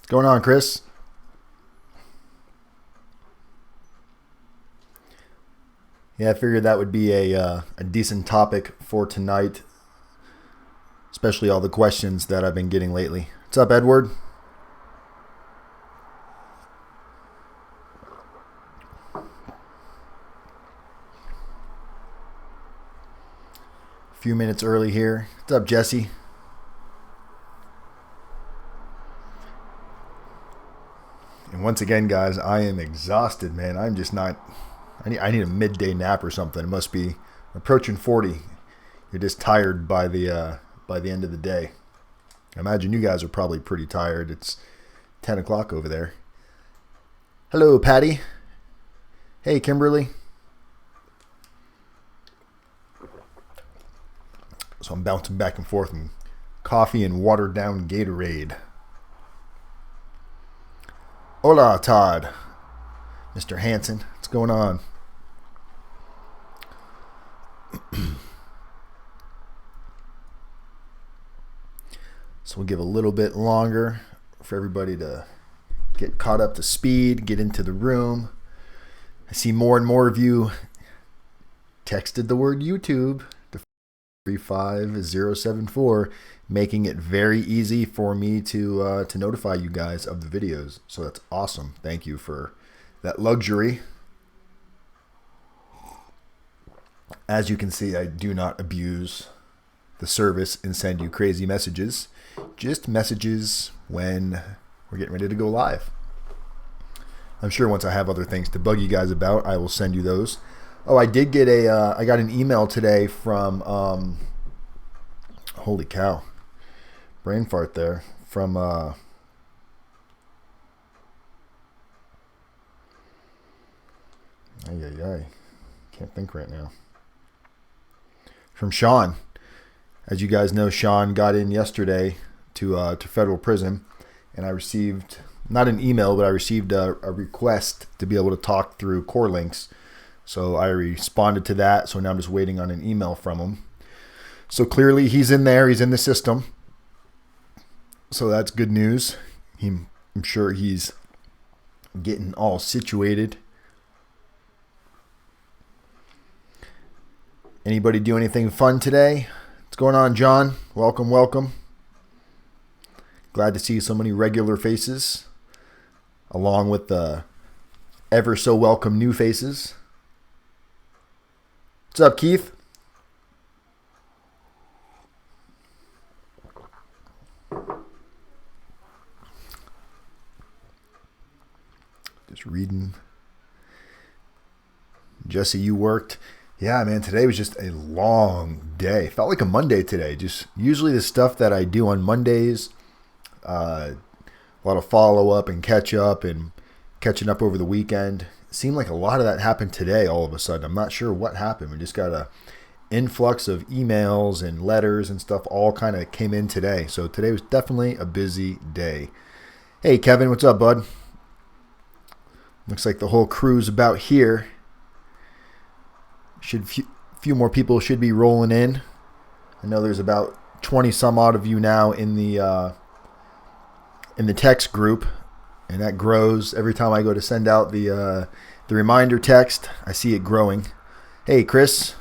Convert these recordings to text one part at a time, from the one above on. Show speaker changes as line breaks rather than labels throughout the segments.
What's going on, Chris? Yeah, I figured that would be a decent topic for tonight, especially all the questions that I've been getting lately. What's up, Edward? A few minutes early here. What's up, Jesse? And once again, guys, I am exhausted, man. I'm just not. I need a midday nap or something. It must be approaching 40. You're just tired by the end of the day. I imagine you guys are probably pretty tired. It's 10 o'clock over there. Hello, Patty. Hey, Kimberly. So I'm bouncing back and forth in coffee and watered down Gatorade. Hola, Todd. Mr. Hanson, what's going on? So we'll give a little bit longer for everybody to get caught up to speed, get into the room. I see more and more of you texted the word YouTube to 35074, making it very easy for me to notify you guys of the videos. So that's awesome. Thank you for that luxury. As you can see, I do not abuse the service and send you crazy messages. Just messages when we're getting ready to go live. I'm sure once I have other things to bug you guys about, I will send you those. Oh, I did get I got an email today from, holy cow, brain fart there, from, ay, can't think right now. From Sean. As you guys know, Sean got in yesterday to federal prison, and I received, not an email, but I received a request to be able to talk through core links. So I responded to that, so now I'm just waiting on an email from him. So clearly he's in there, he's in the system. So that's good news. I'm sure he's getting all situated. Anybody do anything fun today? What's going on, John? Welcome, welcome. Glad to see so many regular faces, along with the ever so welcome new faces. What's up, Keith? Just reading. Jesse, you worked. Yeah, man, today was just a long day. Felt like a Monday today. Just usually the stuff that I do on Mondays, a lot of follow-up and catch-up and catching up over the weekend. It seemed like a lot of that happened today all of a sudden. I'm not sure what happened. We just got a influx of emails and letters and stuff all kind of came in today. So today was definitely a busy day. Hey, Kevin, what's up, bud? Looks like the whole crew's about here. Few more people should be rolling in. I know there's about 20 some odd of you now in the text group, and that grows every time I go to send out the reminder text. I see it growing. Hey, Chris.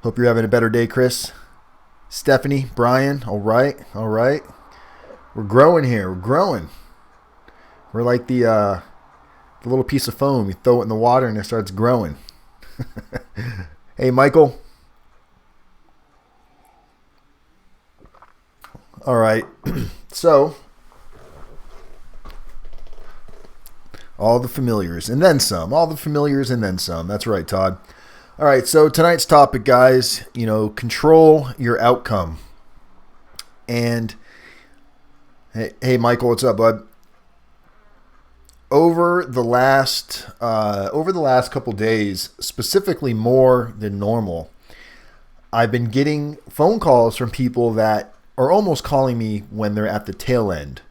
Hope you're having a better day, Chris. Stephanie, Brian, all right. We're growing here. We're growing. We're like the little piece of foam. You throw it in the water and it starts growing. Hey, Michael. All right. So, all the familiars and then some. All the familiars and then some. That's right, Todd. All right. So tonight's topic, guys, control your outcome. And hey, Michael, what's up, bud? Over the last couple days, specifically more than normal, I've been getting phone calls from people that are almost calling me when they're at the tail end,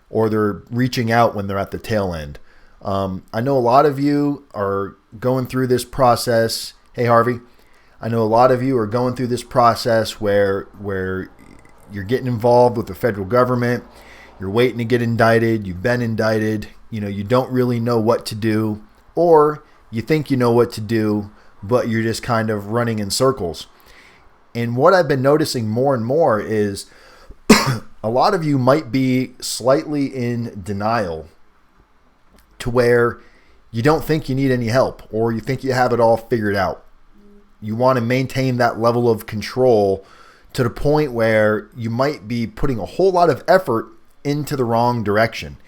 or they're reaching out when they're at the tail end. I know a lot of you are going through this process. Hey, Harvey. I know a lot of you are going through this process where you're getting involved with the federal government. you're waiting to get indicted, you've been indicted, you don't really know what to do, or you think you know what to do, but you're just kind of running in circles. And what I've been noticing more and more is a lot of you might be slightly in denial to where you don't think you need any help, or you think you have it all figured out. You want to maintain that level of control to the point where you might be putting a whole lot of effort into the wrong direction.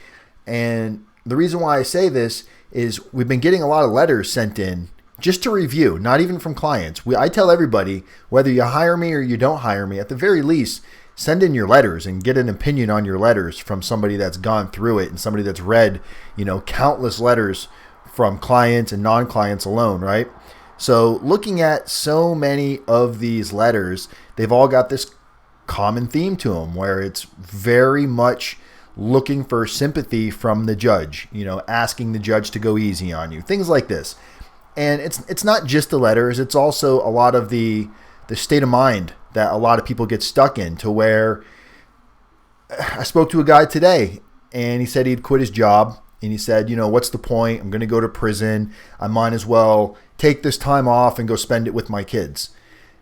And the reason why I say this is we've been getting a lot of letters sent in just to review, not even from clients. I tell everybody, whether you hire me or you don't hire me, at the very least, send in your letters and get an opinion on your letters from somebody that's gone through it and somebody that's read, countless letters from clients and non-clients alone, right? So looking at so many of these letters, they've all got this common theme to them where it's very much looking for sympathy from the judge, asking the judge to go easy on you, things like this. And it's not just the letters, it's also a lot of the state of mind that a lot of people get stuck in, to where I spoke to a guy today and he said he'd quit his job. And he said, what's the point? I'm going to go to prison. I might as well take this time off and go spend it with my kids.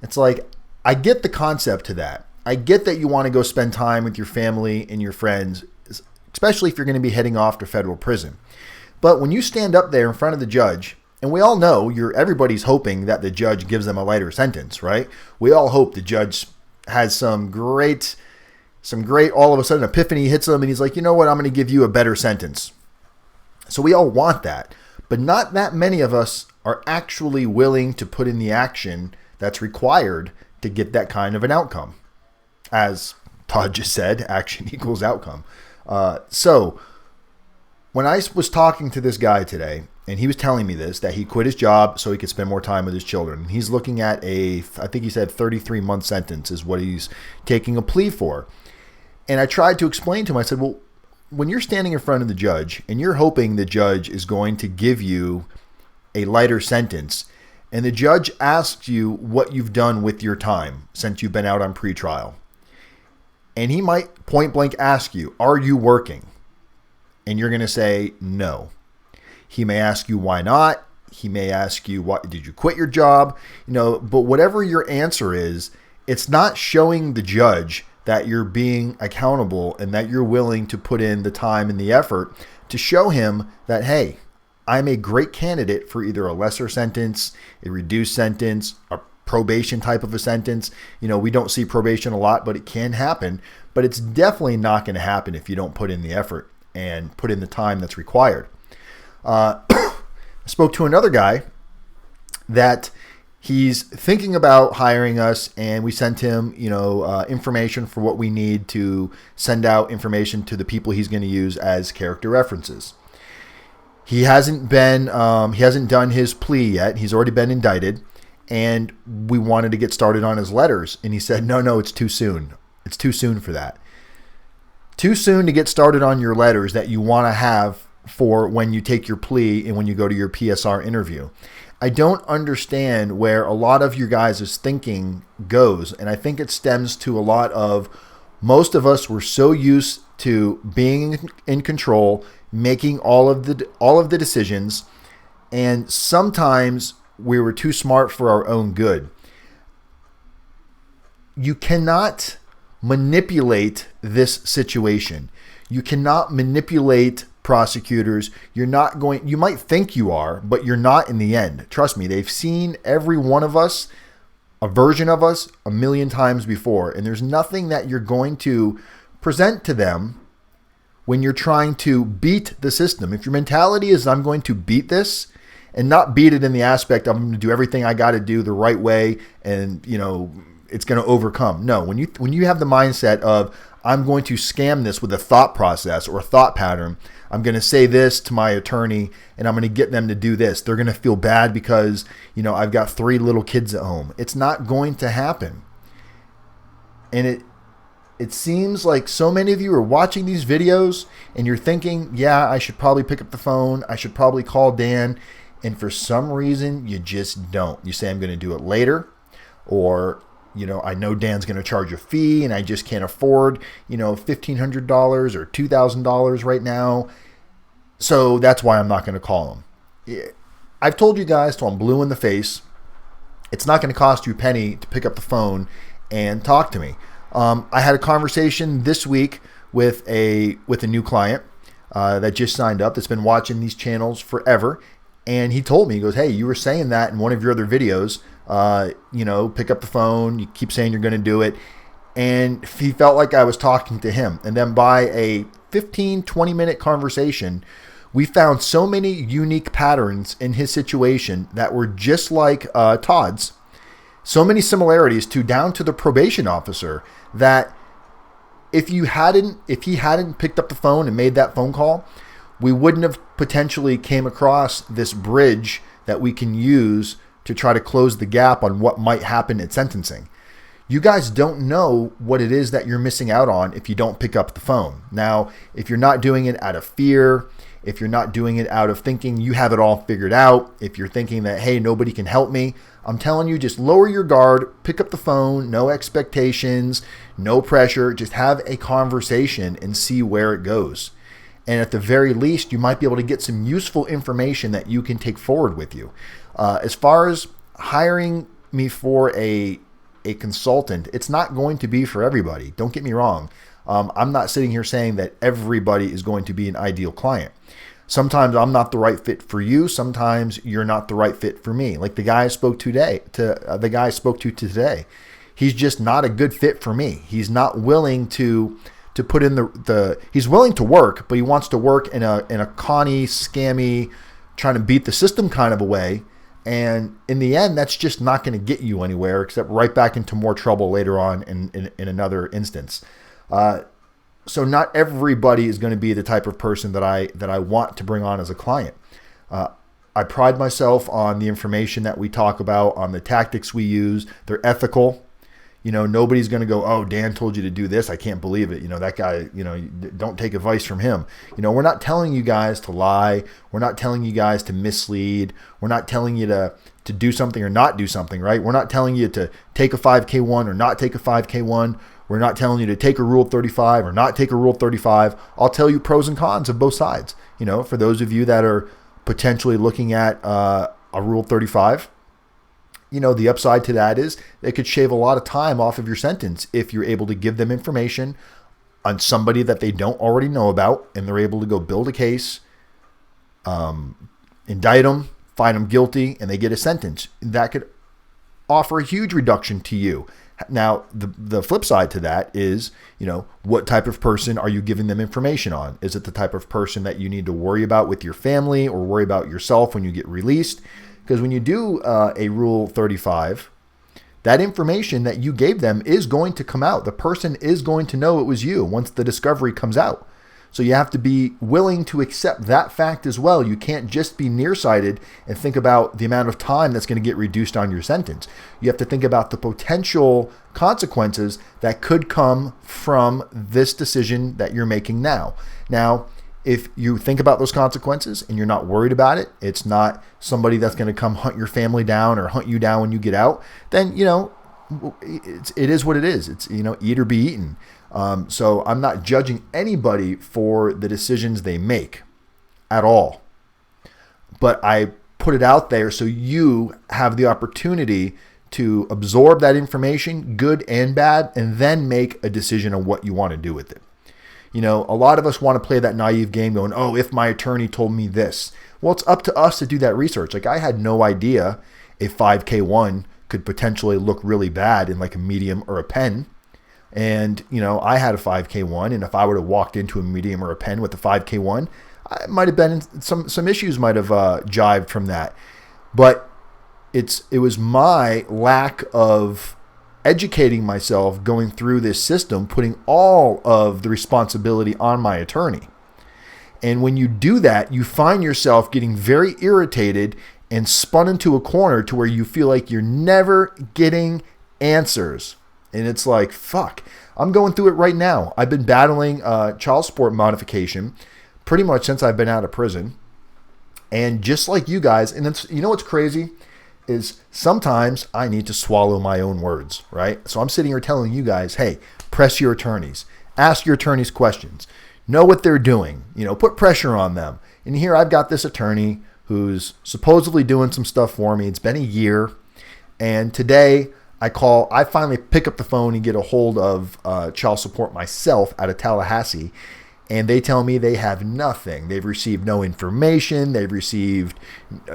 It's like, I get the concept to that. I get that you want to go spend time with your family and your friends, especially if you're going to be heading off to federal prison. But when you stand up there in front of the judge, and we all know everybody's hoping that the judge gives them a lighter sentence, right? We all hope the judge has some great, all of a sudden epiphany hits him and he's like, you know what, I'm going to give you a better sentence. So we all want that, but not that many of us are actually willing to put in the action that's required to get that kind of an outcome. As Todd just said, action equals outcome. So when I was talking to this guy today, and he was telling me this, that he quit his job so he could spend more time with his children. He's looking at I think he said 33-month sentence is what he's taking a plea for. And I tried to explain to him, I said, well, when you're standing in front of the judge and you're hoping the judge is going to give you a lighter sentence, and the judge asks you what you've done with your time since you've been out on pretrial, and he might point blank ask you, are you working? And you're going to say no. He may ask you why not. He may ask you, what did you quit your job? But whatever your answer is, it's not showing the judge that you're being accountable and that you're willing to put in the time and the effort to show him that, hey, I'm a great candidate for either a lesser sentence, a reduced sentence, a probation type of a sentence. We don't see probation a lot, but it can happen. But it's definitely not going to happen if you don't put in the effort and put in the time that's required. I spoke to another guy that he's thinking about hiring us, and we sent him, information for what we need to send out information to the people he's going to use as character references. He hasn't done his plea yet. He's already been indicted, and we wanted to get started on his letters. And he said, no, it's too soon. It's too soon for that. Too soon to get started on your letters that you want to have for when you take your plea and when you go to your PSR interview. I don't understand where a lot of your guys' thinking goes, and I think it stems to a lot of most of us were so used to being in control, making all of the decisions, and sometimes we were too smart for our own good. You cannot manipulate this situation. You cannot manipulate prosecutors. You might think you are, but you're not in the end. Trust me, they've seen every one of us, a version of us, a million times before. And there's nothing that you're going to present to them when you're trying to beat the system. If your mentality is, I'm going to beat this, and not beat it in the aspect of I'm going to do everything I got to do the right way and, it's going to overcome. No, when you have the mindset of I'm going to scam this with a thought process or a thought pattern, I'm going to say this to my attorney and I'm going to get them to do this. They're going to feel bad because, I've got 3 little kids at home. It's not going to happen. And it seems like so many of you are watching these videos and you're thinking, yeah, I should probably pick up the phone. I should probably call Dan. And for some reason, you just don't. You say, I'm going to do it later, or I know Dan's going to charge a fee and I just can't afford, $1,500 or $2,000 right now. So that's why I'm not going to call him. I've told you guys till I'm blue in the face, it's not going to cost you a penny to pick up the phone and talk to me. I had a conversation this week with a new client that just signed up, that's been watching these channels forever. And he told me, he goes, hey, you were saying that in one of your other videos, pick up the phone, you keep saying you're going to do it. And he felt like I was talking to him. And then by a 15, 20-minute conversation, we found so many unique patterns in his situation that were just like Todd's. So many similarities down to the probation officer, that if he hadn't picked up the phone and made that phone call, we wouldn't have potentially came across this bridge that we can use to try to close the gap on what might happen at sentencing. You guys don't know what it is that you're missing out on if you don't pick up the phone. Now, if you're not doing it out of fear, if you're not doing it out of thinking you have it all figured out, if you're thinking that, hey, nobody can help me, I'm telling you, just lower your guard, pick up the phone, no expectations, no pressure, just have a conversation and see where it goes. And at the very least, you might be able to get some useful information that you can take forward with you. As far as hiring me for a consultant, it's not going to be for everybody. Don't get me wrong. I'm not sitting here saying that everybody is going to be an ideal client. Sometimes I'm not the right fit for you. Sometimes you're not the right fit for me. Like the guy I spoke to today, he's just not a good fit for me. He's not willing to put in he's willing to work, but he wants to work in a conny, scammy, trying to beat the system kind of a way. And in the end, that's just not going to get you anywhere, except right back into more trouble later on in another instance. So not everybody is going to be the type of person that I want to bring on as a client. I pride myself on the information that we talk about, on the tactics we use. They're ethical. Nobody's going to go, oh, Dan told you to do this, I can't believe it. That guy, don't take advice from him. We're not telling you guys to lie. We're not telling you guys to mislead. We're not telling you to do something or not do something, right? We're not telling you to take a 5K1 or not take a 5K1. We're not telling you to take a Rule 35 or not take a Rule 35. I'll tell you pros and cons of both sides. For those of you that are potentially looking at a Rule 35, the upside to that is it could shave a lot of time off of your sentence if you're able to give them information on somebody that they don't already know about, and they're able to go build a case, indict them, find them guilty, and they get a sentence. That could offer a huge reduction to you. Now, the flip side to that is, what type of person are you giving them information on? Is it the type of person that you need to worry about with your family or worry about yourself when you get released? Because when you do a Rule 35, that information that you gave them is going to come out. The person is going to know it was you once the discovery comes out. So you have to be willing to accept that fact as well. You can't just be nearsighted and think about the amount of time that's going to get reduced on your sentence. You have to think about the potential consequences that could come from this decision that you're making now. Now, if you think about those consequences and you're not worried about it, it's not somebody that's going to come hunt your family down or hunt you down when you get out, then, it is what it is. It's, eat or be eaten. So I'm not judging anybody for the decisions they make at all. But I put it out there so you have the opportunity to absorb that information, good and bad, and then make a decision on what you want to do with it. A lot of us want to play that naive game going, oh, if my attorney told me this. Well, it's up to us to do that research. Like, I had no idea a 5K1 could potentially look really bad in like a medium or a pen. And, I had a 5K1, and if I would have walked into a medium or a pen with a 5K1, I might have been some issues might have jived from that. But it was my lack of educating myself going through this system, putting all of the responsibility on my attorney. And when you do that, you find yourself getting very irritated and spun into a corner to where you feel like you're never getting answers. And it's like, fuck, I'm going through it right now. I've been battling child support modification pretty much since I've been out of prison. And just like you guys, and it's, what's crazy? is sometimes I need to swallow my own words, right? So I'm sitting here telling you guys, hey, press your attorneys, ask your attorneys questions, know what they're doing, put pressure on them. And here I've got this attorney who's supposedly doing some stuff for me. It's been a year. And today I finally pick up the phone and get a hold of child support myself out of Tallahassee. And they tell me they have nothing. They've received no information. They've received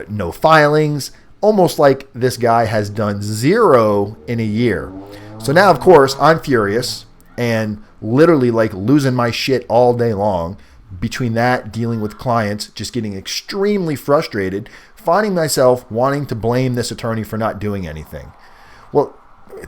no filings. Almost like this guy has done zero in a year. So now, of course, I'm furious and literally like losing my shit all day long. Between that, dealing with clients, just getting extremely frustrated, finding myself wanting to blame this attorney for not doing anything. Well,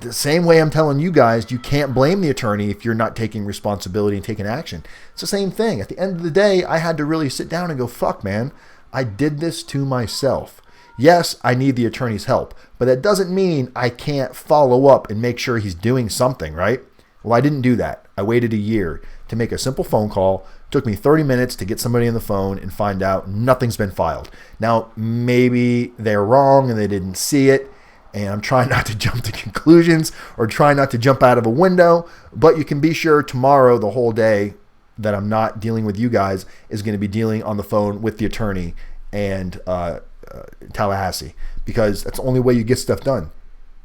the same way I'm telling you guys, you can't blame the attorney if you're not taking responsibility and taking action. It's the same thing. At the end of the day, I had to really sit down and go, fuck, man, I did this to myself. Yes, I need the attorney's help, but that doesn't mean I can't follow up and make sure he's doing something, right? Well, I didn't do that. I waited a year to make a simple phone call. It took me 30 minutes to get somebody on the phone and find out nothing's been filed. Now, maybe they're wrong and they didn't see it, and I'm trying not to jump to conclusions or trying not to jump out of a window, but you can be sure tomorrow, the whole day that I'm not dealing with you guys is going to be dealing on the phone with the attorney and Tallahassee, because that's the only way you get stuff done.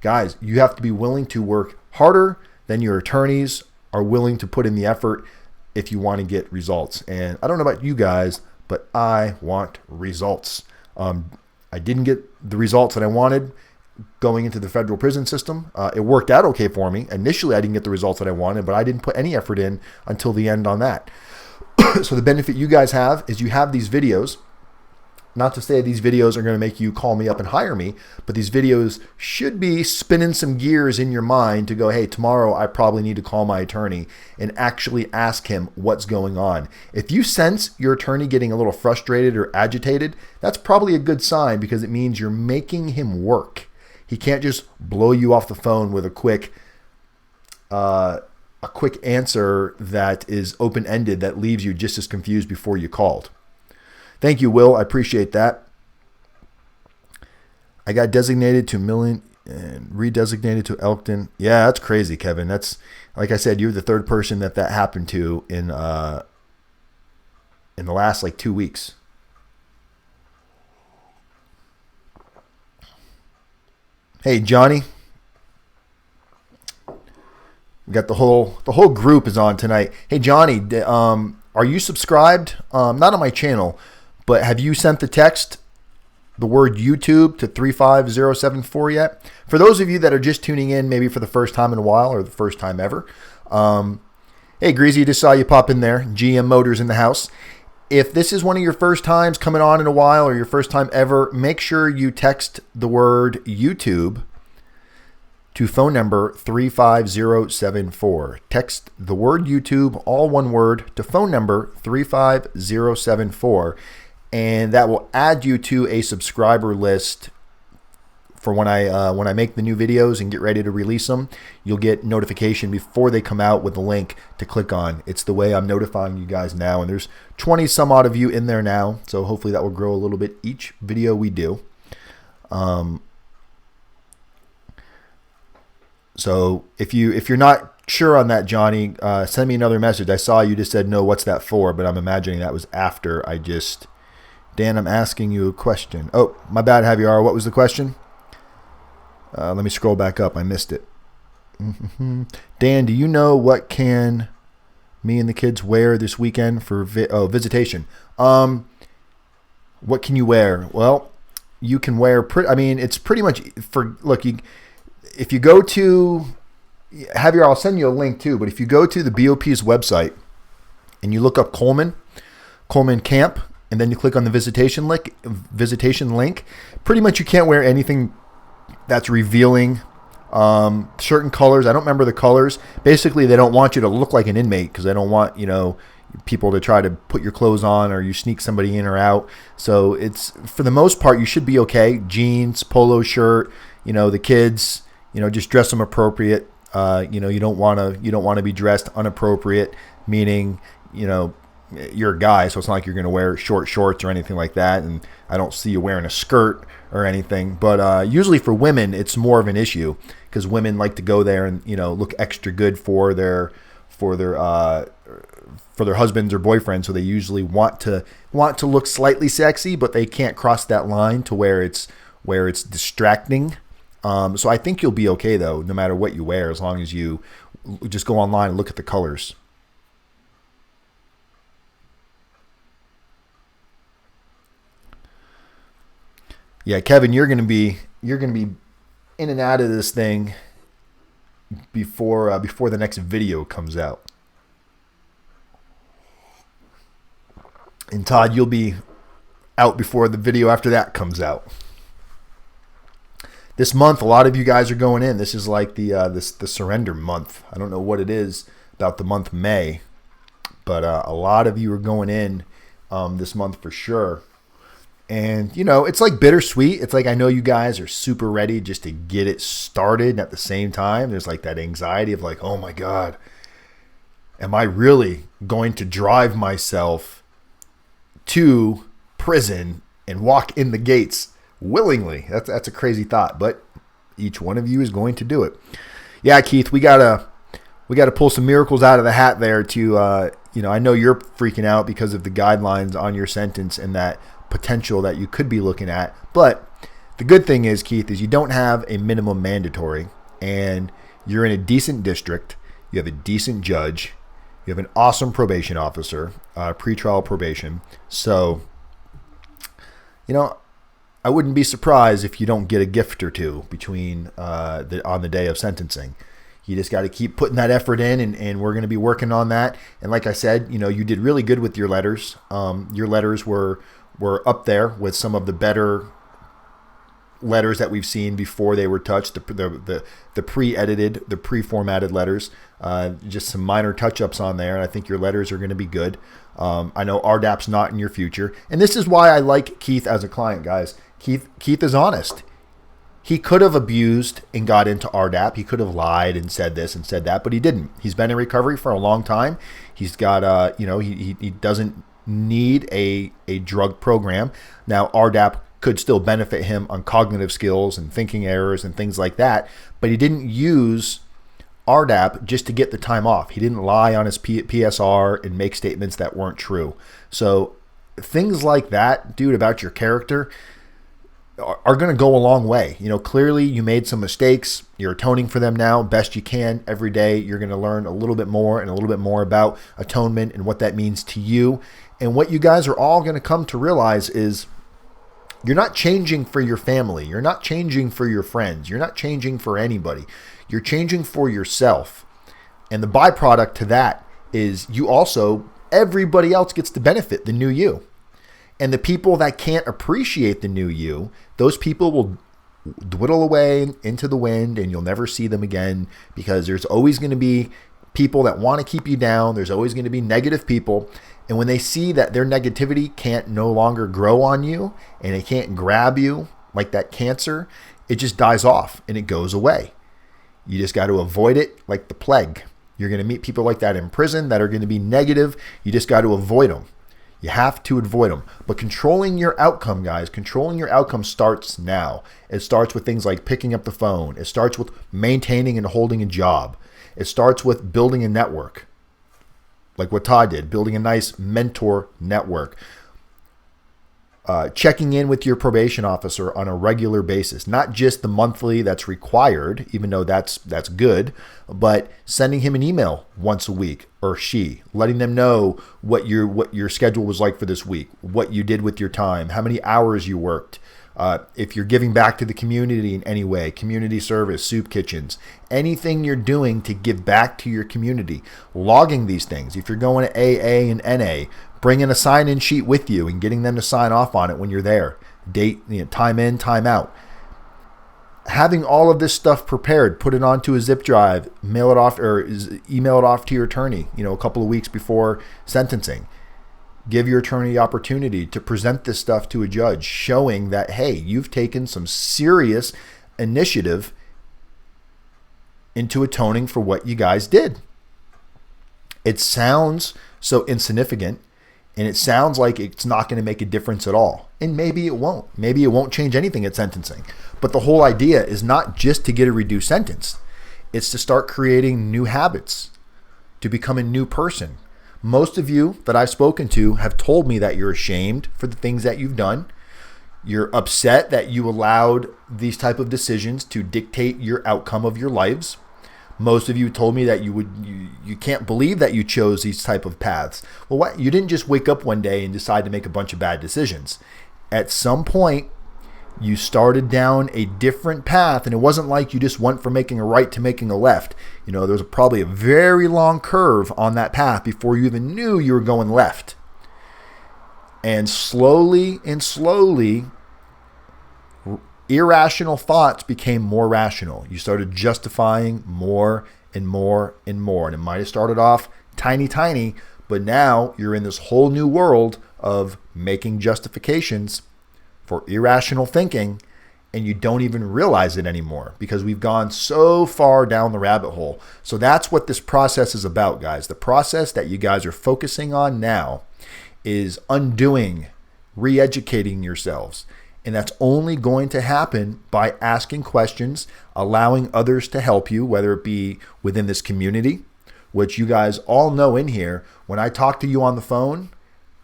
Guys, you have to be willing to work harder than your attorneys are willing to put in the effort if you want to get results. And I don't know about you guys, but I want results. I didn't get the results that I wanted going into the federal prison system. It worked out okay for me. Initially, I didn't get the results that I wanted, but I didn't put any effort in until the end on that. So the benefit you guys have is you have these videos. Not to say these videos are going to make you call me up and hire me, but these videos should be spinning some gears in your mind to go, hey, tomorrow I probably need to call my attorney and actually ask him what's going on. If you sense your attorney getting a little frustrated or agitated, that's probably a good sign, because it means you're making him work. He can't just blow you off the phone with a quick answer that is open-ended that leaves you just as confused before you called. Thank you, Will. I appreciate that. I got designated to Millen and redesignated to Elkton. Yeah, that's crazy, Kevin. That's, like I said, you're the third person that happened to in the last 2 weeks. Hey, Johnny. We got the whole group is on tonight. Hey, Johnny, are you subscribed? Not on my channel. But have you sent the text, the word YouTube, to 35074 yet? For those of you that are just tuning in, maybe for the first time in a while or the first time ever, hey, Greasy, just saw you pop in there. GM Motors in the house. If this is one of your first times coming on in a while or your first time ever, make sure you text the word YouTube to phone number 35074. Text the word YouTube, all one word, to phone number 35074. And that will add you to a subscriber list for when I make the new videos and get ready to release them. You'll get notification before they come out with a link to click on. It's the way I'm notifying you guys now, and there's 20 some odd of you in there now, so hopefully that will grow a little bit each video we do. So if you're not sure on that, Johnny, send me another message. I saw you just said no. What's that for? But I'm imagining that was after I just. Dan, I'm asking you a question. Oh, my bad, Javier. What was the question? Let me scroll back up. I missed it. Dan, do you know what can me and the kids wear this weekend for visitation? What can you wear? Well, you can wear. It's pretty much for. Look, if you go to Javier, I'll send you a link too. But if you go to the BOP's website and you look up Coleman Camp, and then you click on the visitation link, pretty much you can't wear anything that's revealing certain colors. I don't remember the colors. Basically, they don't want you to look like an inmate because they don't want, people to try to put your clothes on or you sneak somebody in or out. So it's, for the most part, you should be okay. Jeans, polo shirt, the kids, just dress them appropriate. You don't want to be dressed inappropriate, meaning, you're a guy, so it's not like you're going to wear short shorts or anything like that. And I don't see you wearing a skirt or anything. But usually for women, it's more of an issue because women like to go there and look extra good for their husbands or boyfriends. So they usually want to look slightly sexy, but they can't cross that line to where it's distracting. So I think you'll be okay though, no matter what you wear, as long as you just go online and look at the colors. Yeah, Kevin, you're gonna be in and out of this thing before the next video comes out. And Todd, you'll be out before the video after that comes out. This month, a lot of you guys are going in. This is like the surrender month. I don't know what it is about the month May, but a lot of you are going in this month for sure. And, it's like bittersweet. It's like I know you guys are super ready just to get it started. And at the same time, there's like that anxiety of like, oh my God, am I really going to drive myself to prison and walk in the gates willingly? That's a crazy thought, but each one of you is going to do it. Yeah, Keith, we gotta pull some miracles out of the hat there to, I know you're freaking out because of the guidelines on your sentence and that potential that you could be looking at. But the good thing is, Keith, is you don't have a minimum mandatory and you're in a decent district. You have a decent judge. You have an awesome probation officer, pretrial probation. So, I wouldn't be surprised if you don't get a gift or two between on the day of sentencing. You just got to keep putting that effort in, and we're going to be working on that. And like I said, you did really good with your letters. Your letters were up there with some of the better letters that we've seen before they were touched, the pre-edited, the pre-formatted letters. Just some minor touch-ups on there, and I think your letters are going to be good. I know RDAP's not in your future, and this is why I like Keith as a client, guys. Keith is honest. He could have abused and got into RDAP. He could have lied and said this and said that, but he didn't. He's been in recovery for a long time. He's got, he doesn't need a drug program. Now, RDAP could still benefit him on cognitive skills and thinking errors and things like that, but he didn't use RDAP just to get the time off. He didn't lie on his PSR and make statements that weren't true. So things like that, dude, about your character are going to go a long way. Clearly you made some mistakes. You're atoning for them now best you can. Every day you're going to learn a little bit more and a little bit more about atonement and what that means to you. And what you guys are all going to come to realize is you're not changing for your family. You're not changing for your friends. You're not changing for anybody. You're changing for yourself. And the byproduct to that is everybody else gets to benefit the new you. And the people that can't appreciate the new you, those people will dwindle away into the wind and you'll never see them again, because there's always going to be people that want to keep you down. There's always going to be negative people. And when they see that their negativity can't no longer grow on you and it can't grab you like that cancer, it just dies off and it goes away. You just got to avoid it like the plague. You're going to meet people like that in prison that are going to be negative. You just got to avoid them. You have to avoid them. But controlling your outcome, guys, controlling your outcome starts now. It starts with things like picking up the phone. It starts with maintaining and holding a job. It starts with building a network, like what Todd did, building a nice mentor network. Checking in with your probation officer on a regular basis, not just the monthly that's required, even though that's good, but sending him an email once a week, or she, letting them know what your schedule was like for this week, what you did with your time, how many hours you worked, if you're giving back to the community in any way, community service, soup kitchens, anything you're doing to give back to your community, logging these things. If you're going to AA and NA, bringing a sign-in sheet with you and getting them to sign off on it when you're there. Date, time in, time out. Having all of this stuff prepared, put it onto a zip drive, mail it off or email it off to your attorney, a couple of weeks before sentencing. Give your attorney the opportunity to present this stuff to a judge, showing that, hey, you've taken some serious initiative into atoning for what you guys did. It sounds so insignificant. And it sounds like it's not going to make a difference at all. And maybe it won't. Maybe it won't change anything at sentencing. But the whole idea is not just to get a reduced sentence. It's to start creating new habits, to become a new person. Most of you that I've spoken to have told me that you're ashamed for the things that you've done. You're upset that you allowed these type of decisions to dictate your outcome of your lives. Most of you told me that you can't believe that you chose these type of paths. Well, what? You didn't just wake up one day and decide to make a bunch of bad decisions. At some point, you started down a different path, and it wasn't like you just went from making a right to making a left. You know, there was probably a very long curve on that path before you even knew you were going left. And slowly, irrational thoughts became more rational. You started justifying more and more and more. And it might have started off tiny, but now you're in this whole new world of making justifications for irrational thinking, and you don't even realize it anymore because we've gone so far down the rabbit hole. So that's what this process is about, guys. The process that you guys are focusing on now is undoing, re-educating yourselves. And that's only going to happen by asking questions, allowing others to help you, whether it be within this community, which you guys all know in here. When I talk to you on the phone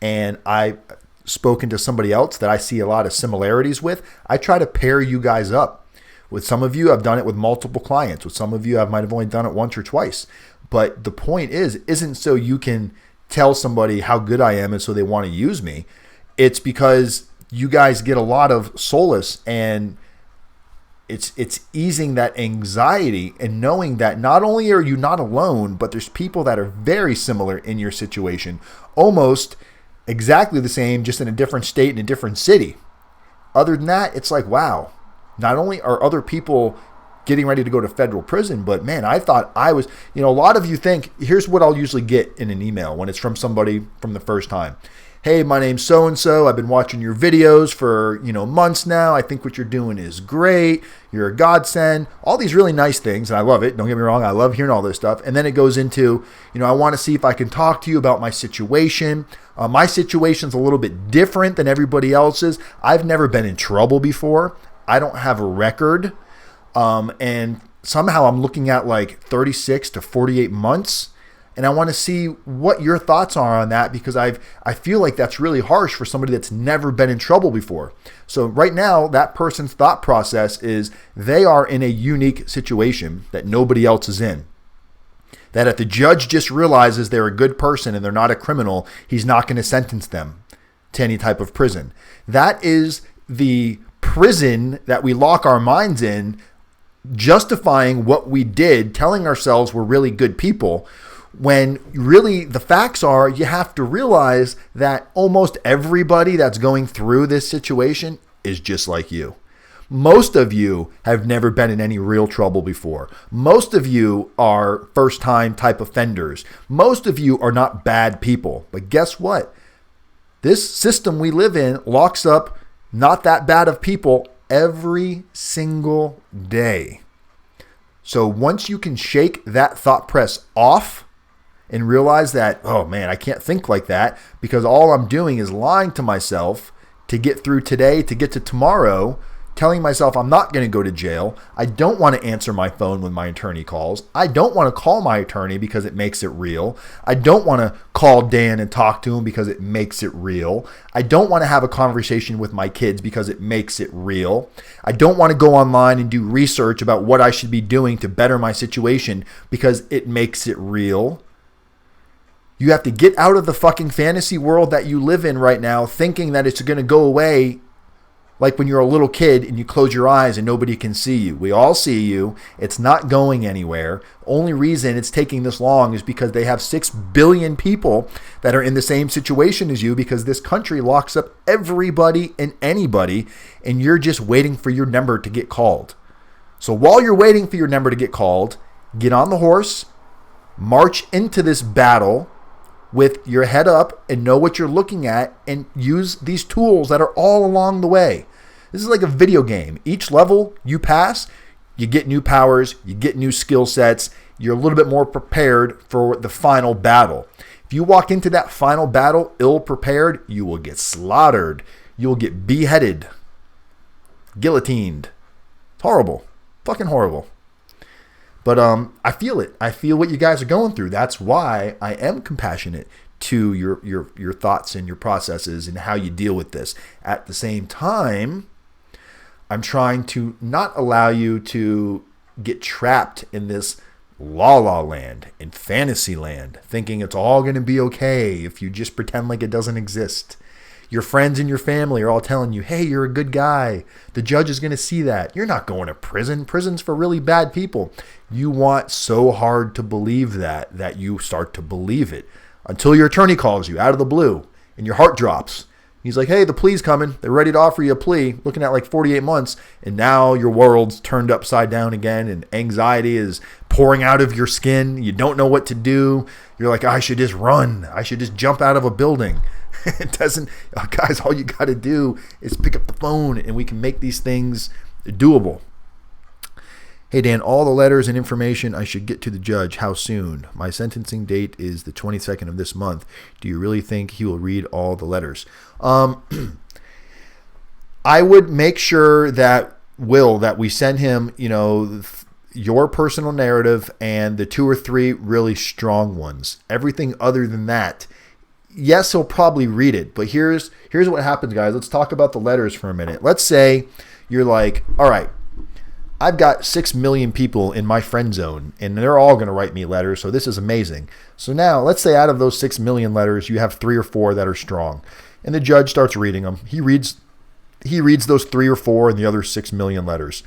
and I've spoken to somebody else that I see a lot of similarities with, I try to pair you guys up. With some of you, I've done it with multiple clients. With some of you, I might have only done it once or twice. But the point isn't so you can tell somebody how good I am and so they want to use me. It's because you guys get a lot of solace, and it's easing that anxiety and knowing that not only are you not alone, but there's people that are very similar in your situation, almost exactly the same, just in a different state, in a different city. Other than that, it's like, wow, not only are other people getting ready to go to federal prison, but man, I thought I was, a lot of you think, here's what I'll usually get in an email when it's from somebody from the first time. Hey, my name's so-and-so. I've been watching your videos for, months now. I think what you're doing is great. You're a godsend. All these really nice things, and I love it. Don't get me wrong. I love hearing all this stuff. And then it goes into, I want to see if I can talk to you about my situation. My situation's a little bit different than everybody else's. I've never been in trouble before. I don't have a record. And somehow I'm looking at like 36 to 48 months. And I want to see what your thoughts are on that, because I feel like that's really harsh for somebody that's never been in trouble before. So right now, that person's thought process is they are in a unique situation that nobody else is in. That if the judge just realizes they're a good person and they're not a criminal, he's not going to sentence them to any type of prison. That is the prison that we lock our minds in, justifying what we did, telling ourselves we're really good people, when really the facts are you have to realize that almost everybody that's going through this situation is just like you. Most of you have never been in any real trouble before. Most of you are first-time type offenders. Most of you are not bad people. But guess what? This system we live in locks up not that bad of people every single day. So once you can shake that thought press off and realize that, oh man, I can't think like that because all I'm doing is lying to myself to get through today, to get to tomorrow, telling myself I'm not going to go to jail. I don't want to answer my phone when my attorney calls. I don't want to call my attorney because it makes it real. I don't want to call Dan and talk to him because it makes it real. I don't want to have a conversation with my kids because it makes it real. I don't want to go online and do research about what I should be doing to better my situation because it makes it real. You have to get out of the fucking fantasy world that you live in right now, thinking that it's going to go away like when you're a little kid and you close your eyes and nobody can see you. We all see you. It's not going anywhere. Only reason it's taking this long is because they have 6 billion people that are in the same situation as you, because this country locks up everybody and anybody, and you're just waiting for your number to get called. So while you're waiting for your number to get called, get on the horse, march into this battle with your head up and know what you're looking at, and use these tools that are all along the way. This is like a video game. Each level you pass, you get new powers, you get new skill sets, you're a little bit more prepared for the final battle. If you walk into that final battle ill-prepared, you will get slaughtered. You will get beheaded, guillotined. It's horrible. Fucking horrible. But I feel it. I feel what you guys are going through. That's why I am compassionate to your thoughts and your processes and how you deal with this. At the same time, I'm trying to not allow you to get trapped in this la land, in fantasy land, thinking it's all going to be okay if you just pretend like it doesn't exist. Your friends and your family are all telling you, hey, you're a good guy. The judge is going to see that. You're not going to prison. Prison's for really bad people. You want so hard to believe that you start to believe it until your attorney calls you out of the blue and your heart drops. He's like, hey, the plea's coming. They're ready to offer you a plea, looking at like 48 months. And now your world's turned upside down again and anxiety is pouring out of your skin. You don't know what to do. You're like, I should just run. I should just jump out of a building. It doesn't, guys, all you got to do is pick up the phone and we can make these things doable. Hey, Dan, all the letters and information I should get to the judge. How soon? My sentencing date is the 22nd of this month. Do you really think he will read all the letters? I would make sure that we send him, your personal narrative and the 2 or 3 really strong ones. Everything other than that, yes, he'll probably read it. But here's what happens, guys. Let's talk about the letters for a minute. Let's say you're like, all right, I've got 6 million people in my friend zone, and they're all going to write me letters, so this is amazing. So now, let's say out of those 6 million letters, you have 3 or 4 that are strong. And the judge starts reading them. He reads those 3 or 4 and the other 6 million letters.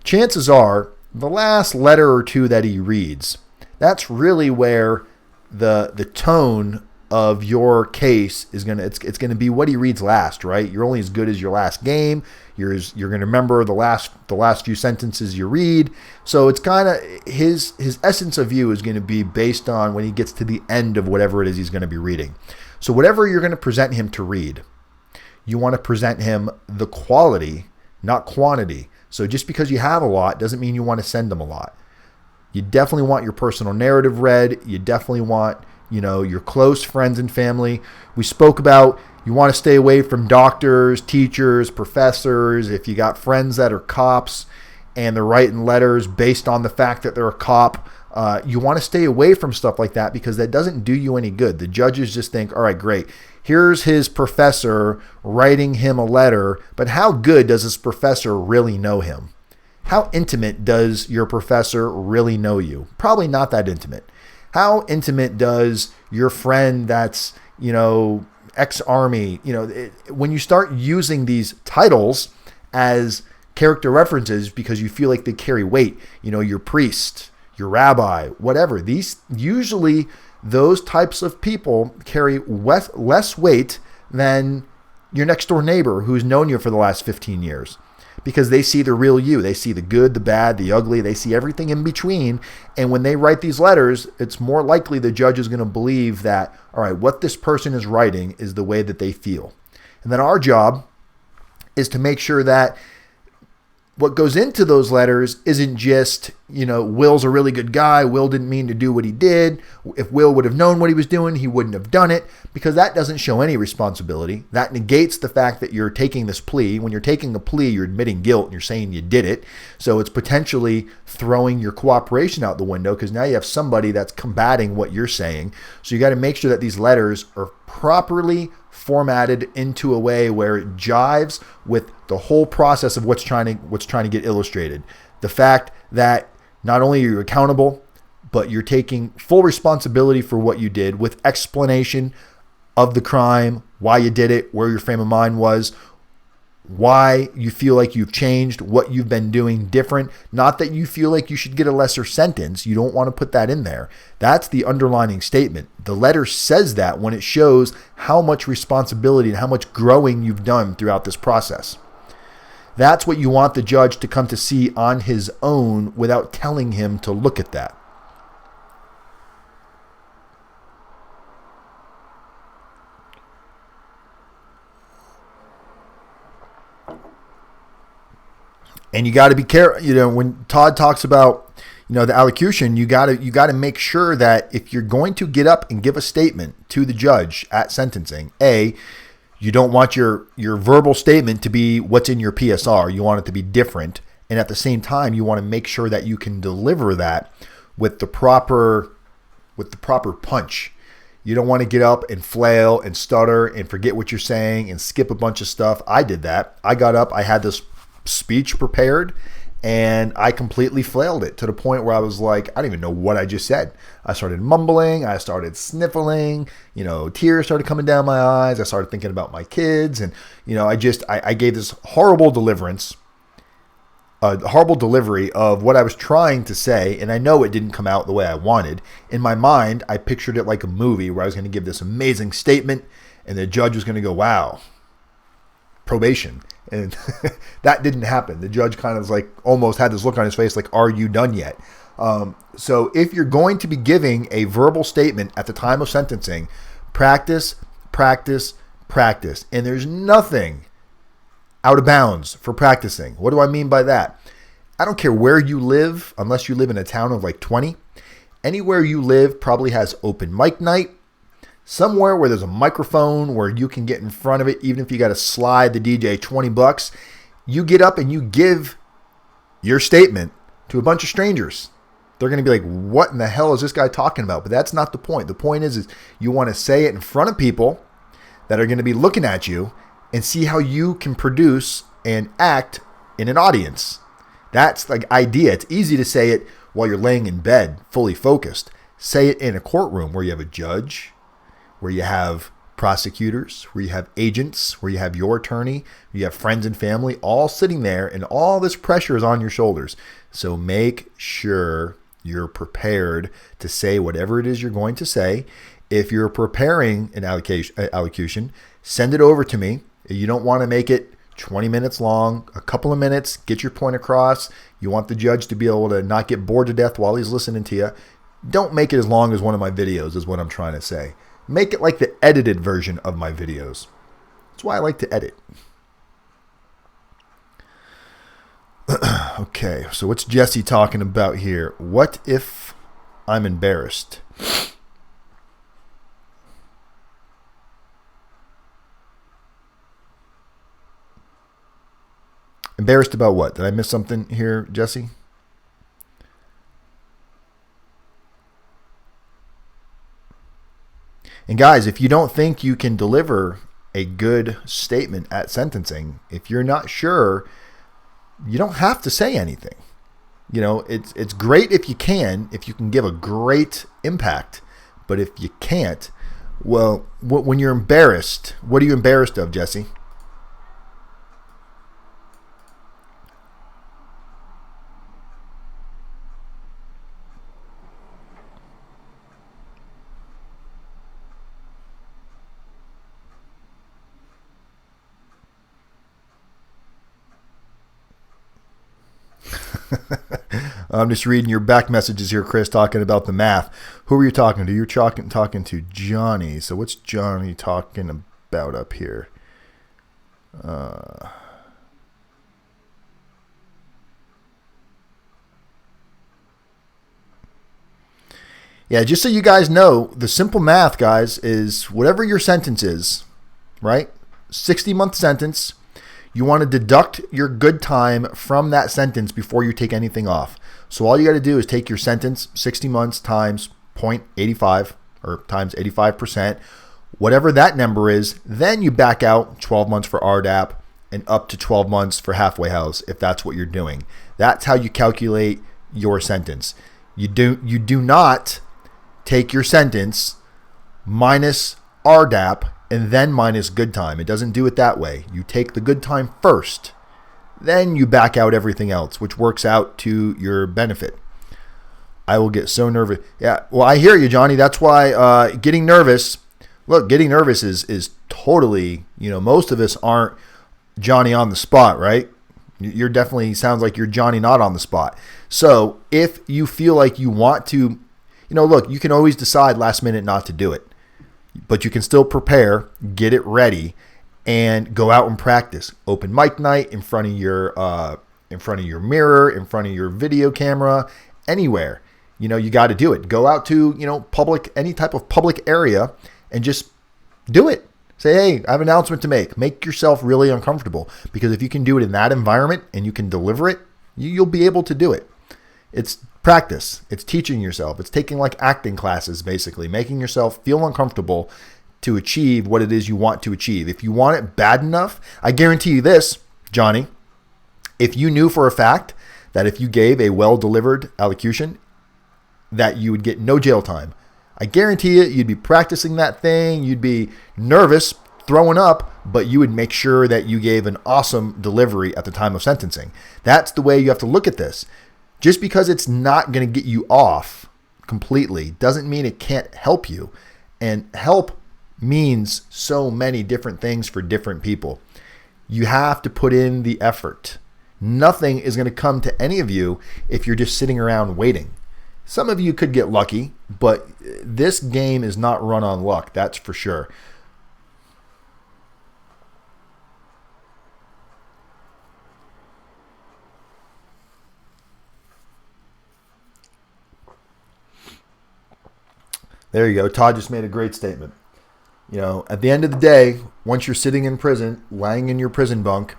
Chances are, the last letter or 2 that he reads, that's really where the tone of your case is it's gonna be what he reads last, right? You're only as good as your last game. You're gonna remember the last few sentences you read. So it's kind of his essence of you is gonna be based on when he gets to the end of whatever it is he's gonna be reading. So whatever you're gonna present him to read, you want to present him the quality, not quantity. So just because you have a lot doesn't mean you want to send him a lot. You definitely want your personal narrative read. You definitely want your close friends and family. We spoke about you want to stay away from doctors, teachers, professors. If you got friends that are cops and they're writing letters based on the fact that they're a cop, you want to stay away from stuff like that because that doesn't do you any good. The judges just think, all right, great. Here's his professor writing him a letter, but how good does this professor really know him? How intimate does your professor really know you? Probably not that intimate. How intimate does your friend that's, ex-army, when you start using these titles as character references because you feel like they carry weight, your priest, your rabbi, whatever. Usually those types of people carry less weight than your next door neighbor who's known you for the last 15 years. Because they see the real you. They see the good, the bad, the ugly. They see everything in between. And when they write these letters, it's more likely the judge is going to believe that, all right, what this person is writing is the way that they feel. And then our job is to make sure that what goes into those letters isn't just, Will's a really good guy. Will didn't mean to do what he did. If Will would have known what he was doing, he wouldn't have done it, because that doesn't show any responsibility. That negates the fact that you're taking this plea. When you're taking a plea, you're admitting guilt and you're saying you did it. So it's potentially throwing your cooperation out the window because now you have somebody that's combating what you're saying. So you got to make sure that these letters are properly formatted into a way where it jives with the whole process of what's trying to get illustrated. The fact that not only are you accountable, but you're taking full responsibility for what you did with explanation of the crime, why you did it, where your frame of mind was, why you feel like you've changed, what you've been doing different. Not that you feel like you should get a lesser sentence. You don't want to put that in there. That's the underlining statement. The letter says that when it shows how much responsibility and how much growing you've done throughout this process. That's what you want the judge to come to see on his own without telling him to look at that. And you got to be careful, when Todd talks about, the allocution, you gotta make sure that if you're going to get up and give a statement to the judge at sentencing, you don't want your verbal statement to be what's in your PSR. You want it to be different. And at the same time, you want to make sure that you can deliver that with the proper punch. You don't want to get up and flail and stutter and forget what you're saying and skip a bunch of stuff. I did that. I got up, I had this speech prepared, and I completely flailed it to the point where I was like, I don't even know what I just said. I started mumbling. I started sniffling. Tears started coming down my eyes. I started thinking about my kids. And, I gave this horrible delivery of what I was trying to say. And I know it didn't come out the way I wanted. In my mind, I pictured it like a movie where I was going to give this amazing statement and the judge was going to go, wow, probation. And that didn't happen. The judge kind of almost had this look on his face like, are you done yet? So if you're going to be giving a verbal statement at the time of sentencing, practice, practice, practice. And there's nothing out of bounds for practicing. What do I mean by that? I don't care where you live, unless you live in a town of 20. Anywhere you live probably has open mic night. Somewhere where there's a microphone where you can get in front of it, even if you got to slide the DJ $20, you get up and you give your statement to a bunch of strangers. They're going to be like, what in the hell is this guy talking about? But that's not the point. The point is you want to say it in front of people that are going to be looking at you and see how you can produce and act in an audience. That's the idea. It's easy to say it while you're laying in bed, fully focused. Say it in a courtroom where you have a judge, where you have prosecutors, where you have agents, where you have your attorney, where you have friends and family, all sitting there, and all this pressure is on your shoulders. So make sure you're prepared to say whatever it is you're going to say. If you're preparing an allocution, send it over to me. You don't want to make it 20 minutes long, a couple of minutes, get your point across. You want the judge to be able to not get bored to death while he's listening to you. Don't make it as long as one of my videos is what I'm trying to say. Make it like the edited version of my videos. That's why I like to edit. Okay, so what's Jesse talking about here? What if I'm embarrassed? Embarrassed about what? Did I miss something here, Jesse? And guys, if you don't think you can deliver a good statement at sentencing, if you're not sure, you don't have to say anything. It's great if you can give a great impact. But if you can't, well, when you're embarrassed, what are you embarrassed of, Jesse? I'm just reading your back messages here, Chris, talking about the math. Who are you talking to? You're talking to Johnny. So what's Johnny talking about up here? Yeah, just so you guys know, the simple math, guys, is whatever your sentence is, right? 60-month sentence. You want to deduct your good time from that sentence before you take anything off. So all you got to do is take your sentence, 60 months times 0.85 or times 85%, whatever that number is, then you back out 12 months for RDAP and up to 12 months for halfway house if that's what you're doing. That's how you calculate your sentence. You do not take your sentence minus RDAP and then minus good time. It doesn't do it that way. You take the good time first, then you back out everything else, which works out to your benefit. I will get so nervous. Yeah, well, I hear you, Johnny. That's why getting nervous is totally, most of us aren't Johnny on the spot, right? You're definitely, sounds like you're Johnny not on the spot. So if you feel like you want to, look, you can always decide last minute not to do it. But you can still prepare, get it ready, and go out and practice. Open mic night in front of your mirror, in front of your video camera, anywhere, you got to do it. Go out to, any type of public area and just do it. Say, hey, I have an announcement to make. Make yourself really uncomfortable, because if you can do it in that environment and you can deliver it, you'll be able to do it. It's practice. It's teaching yourself. It's taking like acting classes, basically, making yourself feel uncomfortable to achieve what it is you want to achieve. If you want it bad enough, I guarantee you this, Johnny, if you knew for a fact that if you gave a well-delivered allocution, that you would get no jail time, I guarantee it, you'd be practicing that thing, you'd be nervous, throwing up, but you would make sure that you gave an awesome delivery at the time of sentencing. That's the way you have to look at this. Just because it's not going to get you off completely doesn't mean it can't help you. And help means so many different things for different people. You have to put in the effort. Nothing is going to come to any of you if you're just sitting around waiting. Some of you could get lucky, but this game is not run on luck, that's for sure. There you go. Todd just made a great statement. At the end of the day, once you're sitting in prison, lying in your prison bunk,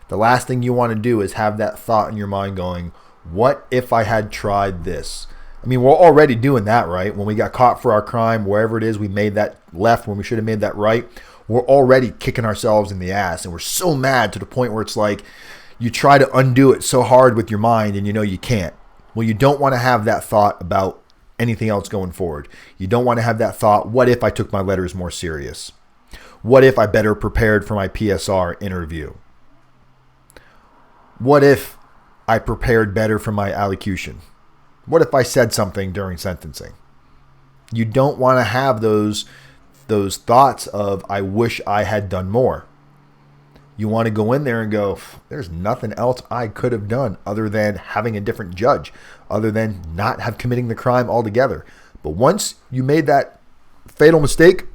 the last thing you want to do is have that thought in your mind going, what if I had tried this? I mean, we're already doing that, right? When we got caught for our crime, wherever it is, we made that left when we should have made that right. We're already kicking ourselves in the ass, and we're so mad to the point where it's like you try to undo it so hard with your mind and you can't. Well, you don't want to have that thought about anything else going forward. You don't want to have that thought, what if I took my letters more serious? What if I better prepared for my PSR interview? What if I prepared better for my allocution? What if I said something during sentencing? You don't want to have those thoughts of, I wish I had done more. You want to go in there and go, there's nothing else I could have done other than having a different judge, other than not have committing the crime altogether. But once you made that fatal mistake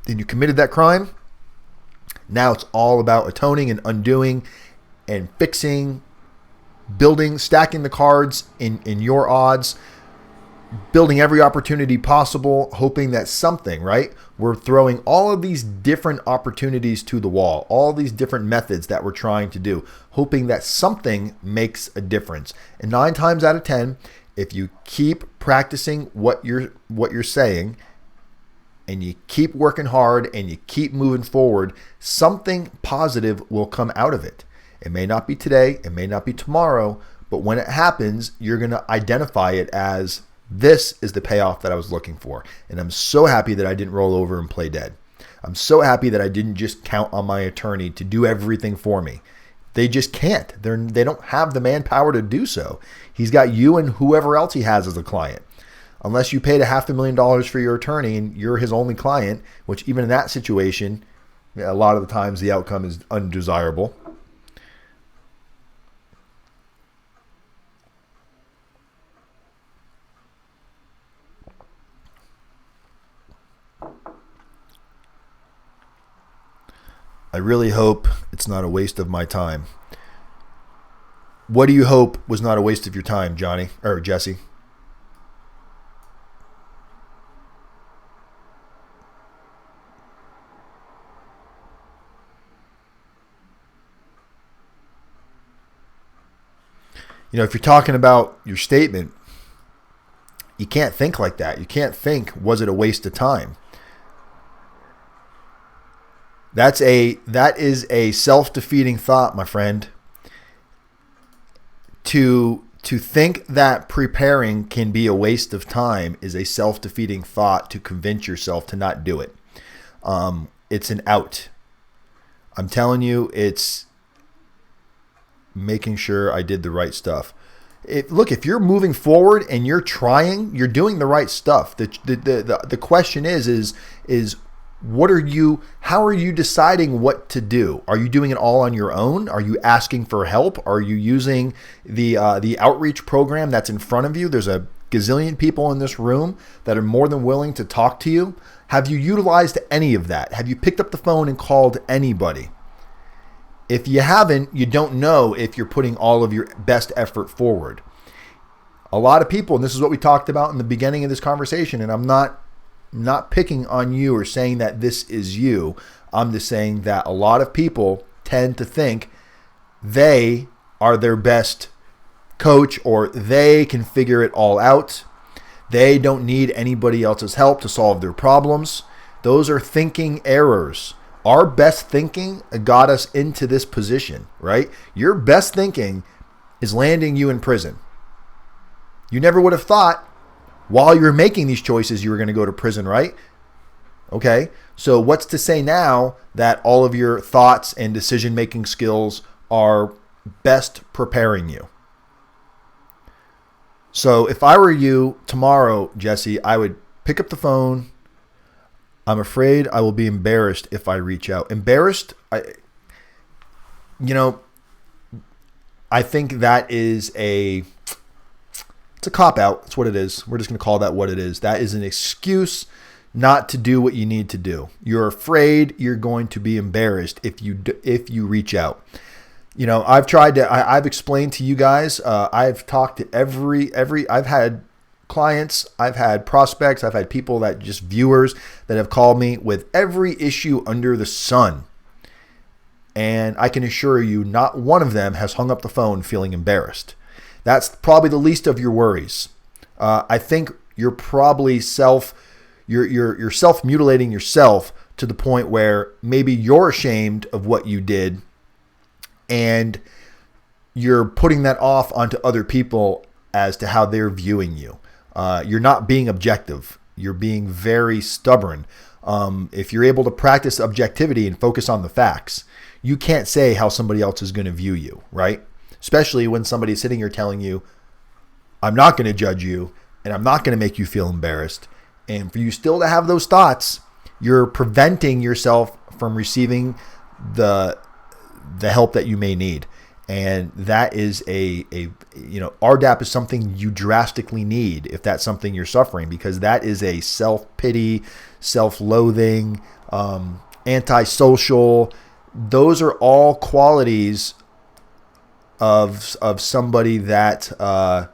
and you committed that crime, now it's all about atoning and undoing and fixing, building, stacking the cards in your odds, building every opportunity possible, hoping that something, right? We're throwing all of these different opportunities to the wall, all these different methods that we're trying to do, hoping that something makes a difference. And 9 times out of 10, if you keep practicing what you're saying, and you keep working hard and you keep moving forward, something positive will come out of it. It may not be today, it may not be tomorrow, but when it happens, you're going to identify it as, this is the payoff that I was looking for. And I'm so happy that I didn't roll over and play dead. I'm so happy that I didn't just count on my attorney to do everything for me. They just can't. They don't have the manpower to do so. He's got you and whoever else he has as a client. Unless you paid $500,000 for your attorney and you're his only client, which even in that situation, a lot of the times the outcome is undesirable. I really hope it's not a waste of my time. What do you hope was not a waste of your time, Johnny or Jesse? If you're talking about your statement, you can't think like that. You can't think, was it a waste of time? That is a self-defeating thought, my friend. To think that preparing can be a waste of time is a self-defeating thought to convince yourself to not do it. It's an out. I'm telling you, it's making sure I did the right stuff. Look, if you're moving forward and you're trying, you're doing the right stuff. The question is how are you deciding what to do? Are you doing it all on your own? Are you asking for help? Are you using the outreach program that's in front of you? There's a gazillion people in this room that are more than willing to talk to you. Have you utilized any of that? Have you picked up the phone and called anybody? If you haven't, you don't know if you're putting all of your best effort forward. A lot of people, and this is what we talked about in the beginning of this conversation, and I'm not picking on you or saying that this is you. I'm just saying that a lot of people tend to think they are their best coach or they can figure it all out. They don't need anybody else's help to solve their problems. Those are thinking errors. Our best thinking got us into this position, right? Your best thinking is landing you in prison. You never would have thought while you're making these choices you were going to go to prison, right? Okay, so what's to say now that all of your thoughts and decision-making skills are best preparing you? So if I were you tomorrow, Jesse, I would pick up the phone. I'm afraid I will be embarrassed if I reach out. Embarrassed, I think that is it's a cop-out. That's what it is. We're just going to call that what it is. That is an excuse not to do what you need to do. You're afraid you're going to be embarrassed if you reach out. I've explained to you guys, I've talked to I've had clients, I've had prospects, I've had people that just viewers that have called me with every issue under the sun. And I can assure you, not one of them has hung up the phone feeling embarrassed. That's probably the least of your worries. I think you're probably you're self-mutilating yourself to the point where maybe you're ashamed of what you did and you're putting that off onto other people as to how they're viewing you. You're not being objective. You're being very stubborn. If you're able to practice objectivity and focus on the facts, you can't say how somebody else is going to view you, right? Especially when somebody's sitting here telling you, I'm not going to judge you and I'm not going to make you feel embarrassed. And for you still to have those thoughts, you're preventing yourself from receiving the help that you may need. And that is RDAP is something you drastically need if that's something you're suffering, because that is a self-pity, self-loathing, antisocial. Those are all qualities of somebody that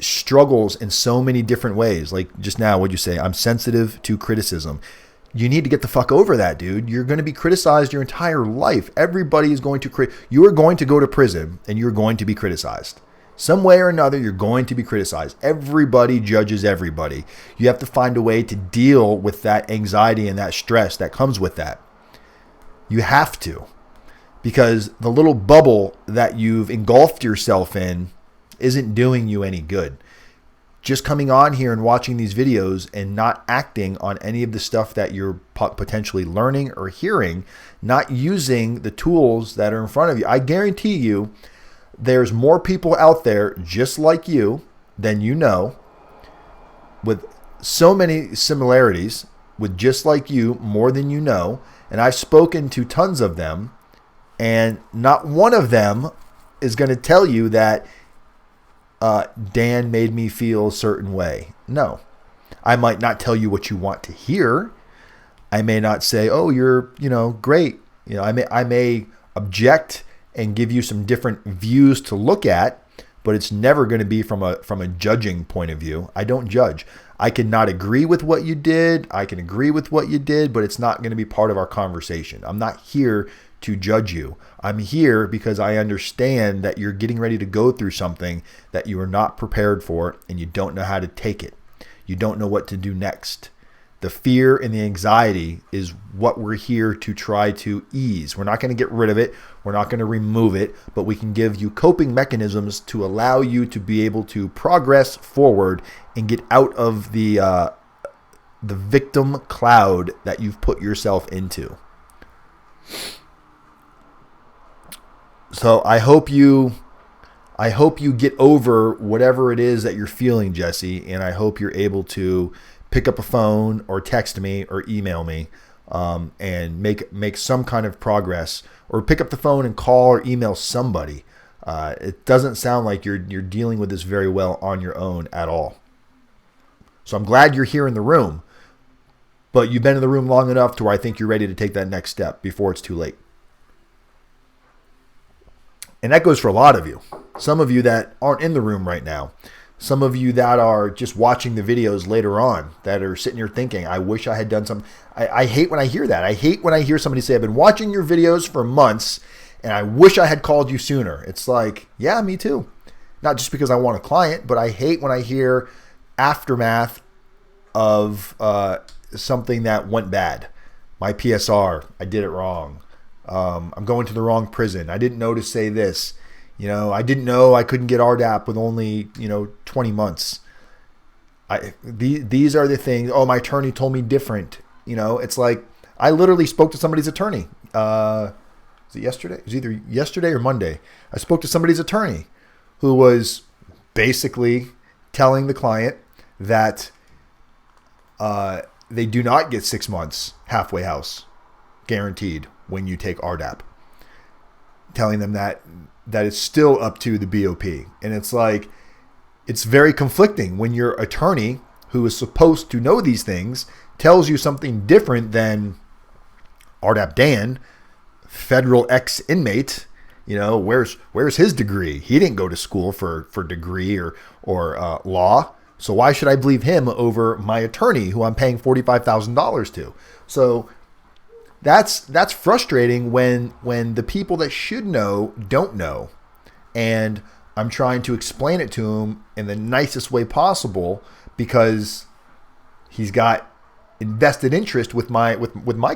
struggles in so many different ways. Like just now, what'd you say? I'm sensitive to criticism. You need to get the fuck over that, dude. You're going to be criticized your entire life. Everybody is going to you are going to go to prison and you're going to be criticized. Some way or another, you're going to be criticized. Everybody judges everybody. You have to find a way to deal with that anxiety and that stress that comes with that. You have to. Because the little bubble that you've engulfed yourself in isn't doing you any good. Just coming on here and watching these videos and not acting on any of the stuff that you're potentially learning or hearing, not using the tools that are in front of you. I guarantee you there's more people out there just like you than you know, with so many similarities, with just like you, more than you know. And I've spoken to tons of them, and not one of them is going to tell you that Dan made me feel a certain way. No. I might not tell you what you want to hear. I may not say, oh, you're, great. I may object and give you some different views to look at, but it's never going to be from a judging point of view. I don't judge. I can not agree with what you did. I can agree with what you did, but it's not going to be part of our conversation. I'm not here to judge you. I'm here because I understand that you're getting ready to go through something that you are not prepared for and you don't know how to take it. You don't know what to do next. The fear and the anxiety is what we're here to try to ease. We're not going to get rid of it. We're not going to remove it, but we can give you coping mechanisms to allow you to be able to progress forward and get out of the victim cloud that you've put yourself into. So I hope you get over whatever it is that you're feeling, Jesse, and I hope you're able to pick up a phone or text me or email me and make some kind of progress, or pick up the phone and call or email somebody. It doesn't sound like you're dealing with this very well on your own at all. So I'm glad you're here in the room, but you've been in the room long enough to where I think you're ready to take that next step before it's too late. And that goes for a lot of you. Some of you that aren't in the room right now. Some of you that are just watching the videos later on that are sitting here thinking, I wish I had done something. I hate when I hear that. I hate when I hear somebody say, I've been watching your videos for months and I wish I had called you sooner. It's like, yeah, me too. Not just because I want a client, but I hate when I hear aftermath of something that went bad. My PSR, I did it wrong. I'm going to the wrong prison. I didn't know to say this. I didn't know I couldn't get RDAP with only, 20 months. These are the things. Oh, my attorney told me different. It's like I literally spoke to somebody's attorney. Was it yesterday? It was either yesterday or Monday. I spoke to somebody's attorney who was basically telling the client that they do not get 6 months halfway house guaranteed when you take RDAP. Telling them that it's still up to the BOP. And it's like, it's very conflicting when your attorney, who is supposed to know these things, tells you something different than rdapdan, federal ex-inmate. Where's his degree? He didn't go to school for degree or law. So why should I believe him over my attorney who I'm paying $45,000 to? So that's frustrating when the people that should know don't know. And I'm trying to explain it to him in the nicest way possible because he's got invested interest with my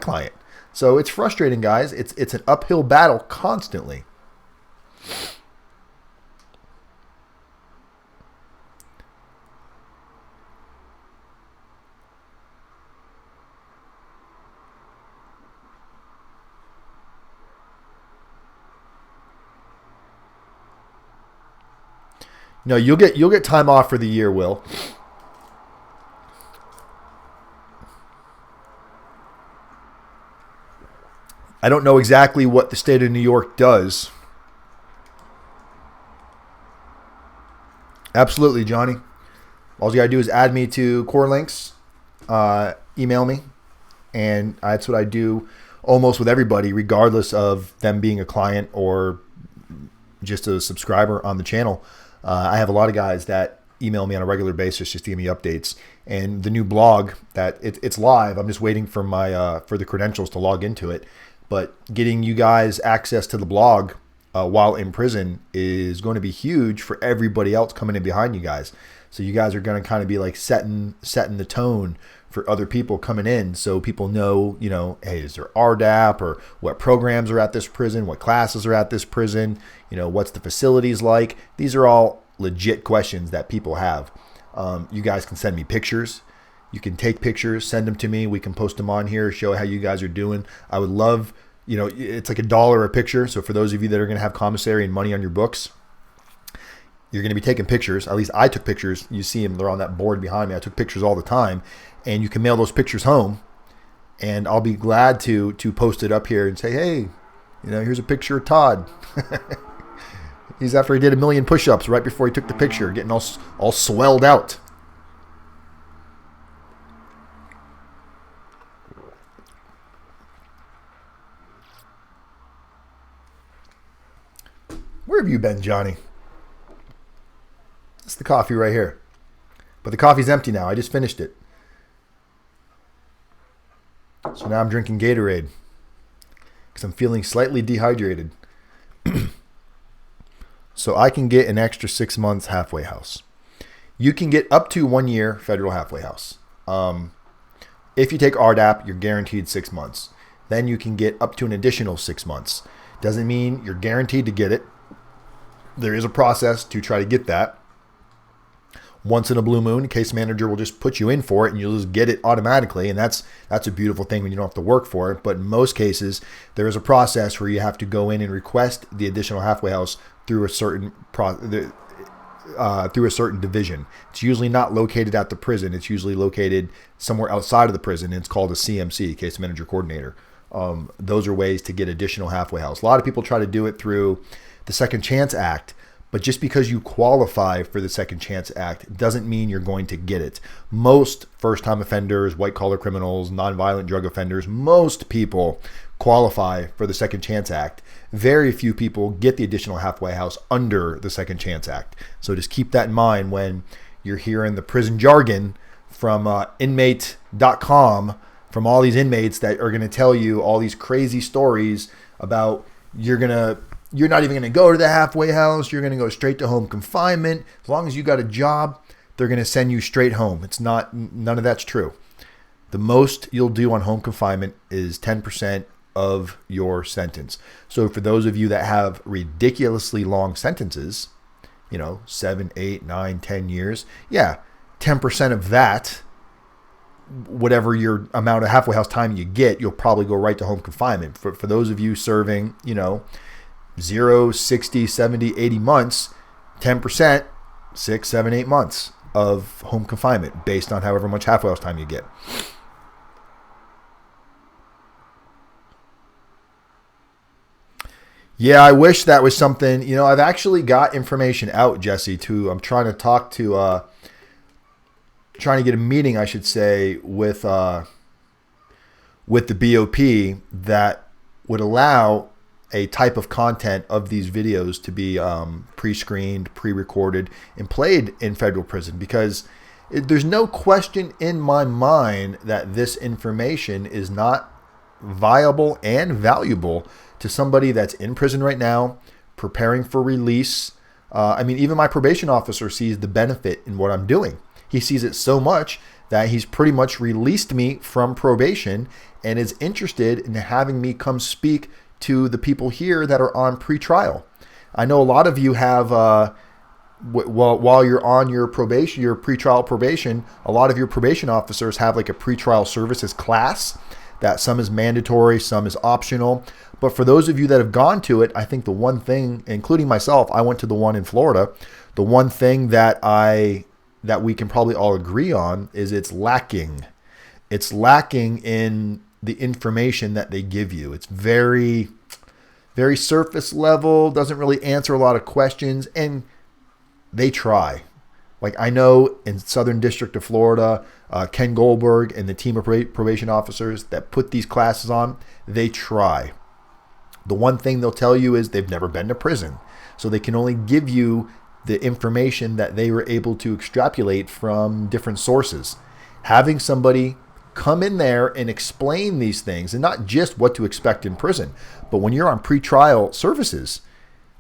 client. So it's frustrating, guys. It's an uphill battle constantly. No, you'll get time off for the year, Will. I don't know exactly what the state of New York does. Absolutely, Johnny. All you gotta do is add me to Core Links, email me, and that's what I do almost with everybody, regardless of them being a client or just a subscriber on the channel. I have a lot of guys that email me on a regular basis just to give me updates. And the new blog that it's live. I'm just waiting for for the credentials to log into it. But getting you guys access to the blog while in prison is going to be huge for everybody else coming in behind you guys. So you guys are going to kind of be like setting the tone for other people coming in, so people know, hey, is there RDAP, or what programs are at this prison, what classes are at this prison, what's the facilities like. These are all legit questions that people have. You guys can send me pictures. You can take pictures, send them to me. We can post them on here, show how you guys are doing. I would love, it's like $1 a picture. So for those of you that are going to have commissary and money on your books, you're going to be taking pictures. At least I took pictures. You see them, they're on that board behind me. I took pictures all the time. And you can mail those pictures home. And I'll be glad to post it up here and say, hey, here's a picture of Todd. He's after he did 1 million push-ups right before he took the picture, getting all swelled out. Where have you been, Johnny? That's the coffee right here. But the coffee's empty now. I just finished it. So now I'm drinking Gatorade because I'm feeling slightly dehydrated. So I can get an extra 6 months halfway house. You can get up to 1 year federal halfway house. If you take RDAP, you're guaranteed 6 months. Then you can get up to an additional 6 months. Doesn't mean you're guaranteed to get it. There is a process to try to get that. Once in a blue moon, case manager will just put you in for it and you'll just get it automatically. And that's a beautiful thing when you don't have to work for it. But in most cases, there is a process where you have to go in and request the additional halfway house through a certain division. It's usually not located at the prison. It's usually located somewhere outside of the prison. And it's called a CMC, case manager coordinator. Those are ways to get additional halfway house. A lot of people try to do it through the Second Chance Act. But just because you qualify for the Second Chance Act doesn't mean you're going to get it. Most first-time offenders, white-collar criminals, nonviolent drug offenders, most people qualify for the Second Chance Act. Very few people get the additional halfway house under the Second Chance Act. So just keep that in mind when you're hearing the prison jargon from Inmate.com, from all these inmates that are going to tell you all these crazy stories about you're not even going to go to the halfway house. You're going to go straight to home confinement. As long as you got a job, they're going to send you straight home. None of that's true. The most you'll do on home confinement is 10% of your sentence. So for those of you that have ridiculously long sentences, 7, 8, 9, 10 years, 10% of that, whatever your amount of halfway house time you get, you'll probably go right to home confinement. For those of you serving, 0, 60, 70, 80 months, 10%, 6, 7, 8 months of home confinement based on however much halfway house time you get. Yeah, I wish that was something, I've actually got information out, Jesse, too. I'm trying to talk to, trying to get a meeting, I should say, with the BOP that would allow a type of content of these videos to be pre-screened, pre-recorded, and played in federal prison, because there's no question in my mind that this information is not viable and valuable to somebody that's in prison right now, preparing for release. Even my probation officer sees the benefit in what I'm doing. He sees it so much that he's pretty much released me from probation and is interested in having me come speak to the people here that are on pretrial. I know a lot of you have, while you're on your probation, your pretrial probation, a lot of your probation officers have like a pretrial services class that some is mandatory, some is optional. But for those of you that have gone to it, I think the one thing, including myself, I went to the one in Florida. The one thing that we can probably all agree on is it's lacking. It's lacking in the information that they give you. It's very, very surface level, doesn't really answer a lot of questions, and they try. Like I know in Southern District of Florida, Ken Goldberg and the team of probation officers that put these classes on, they try. The one thing they'll tell you is they've never been to prison. So they can only give you the information that they were able to extrapolate from different sources. Having somebody come in there and explain these things, and not just what to expect in prison, but when you're on pretrial services,